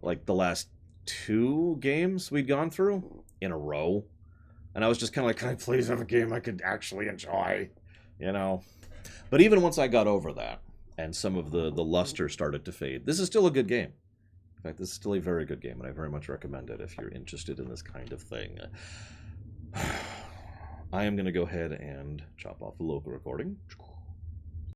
the last 2 games we'd gone through in a row. And I was just kind of like, can I please have a game I could actually enjoy? But even once I got over that, and some of the luster started to fade, this is still a good game. In fact, this is still a very good game, and I very much recommend it if you're interested in this kind of thing. I am going to go ahead and chop off the local recording.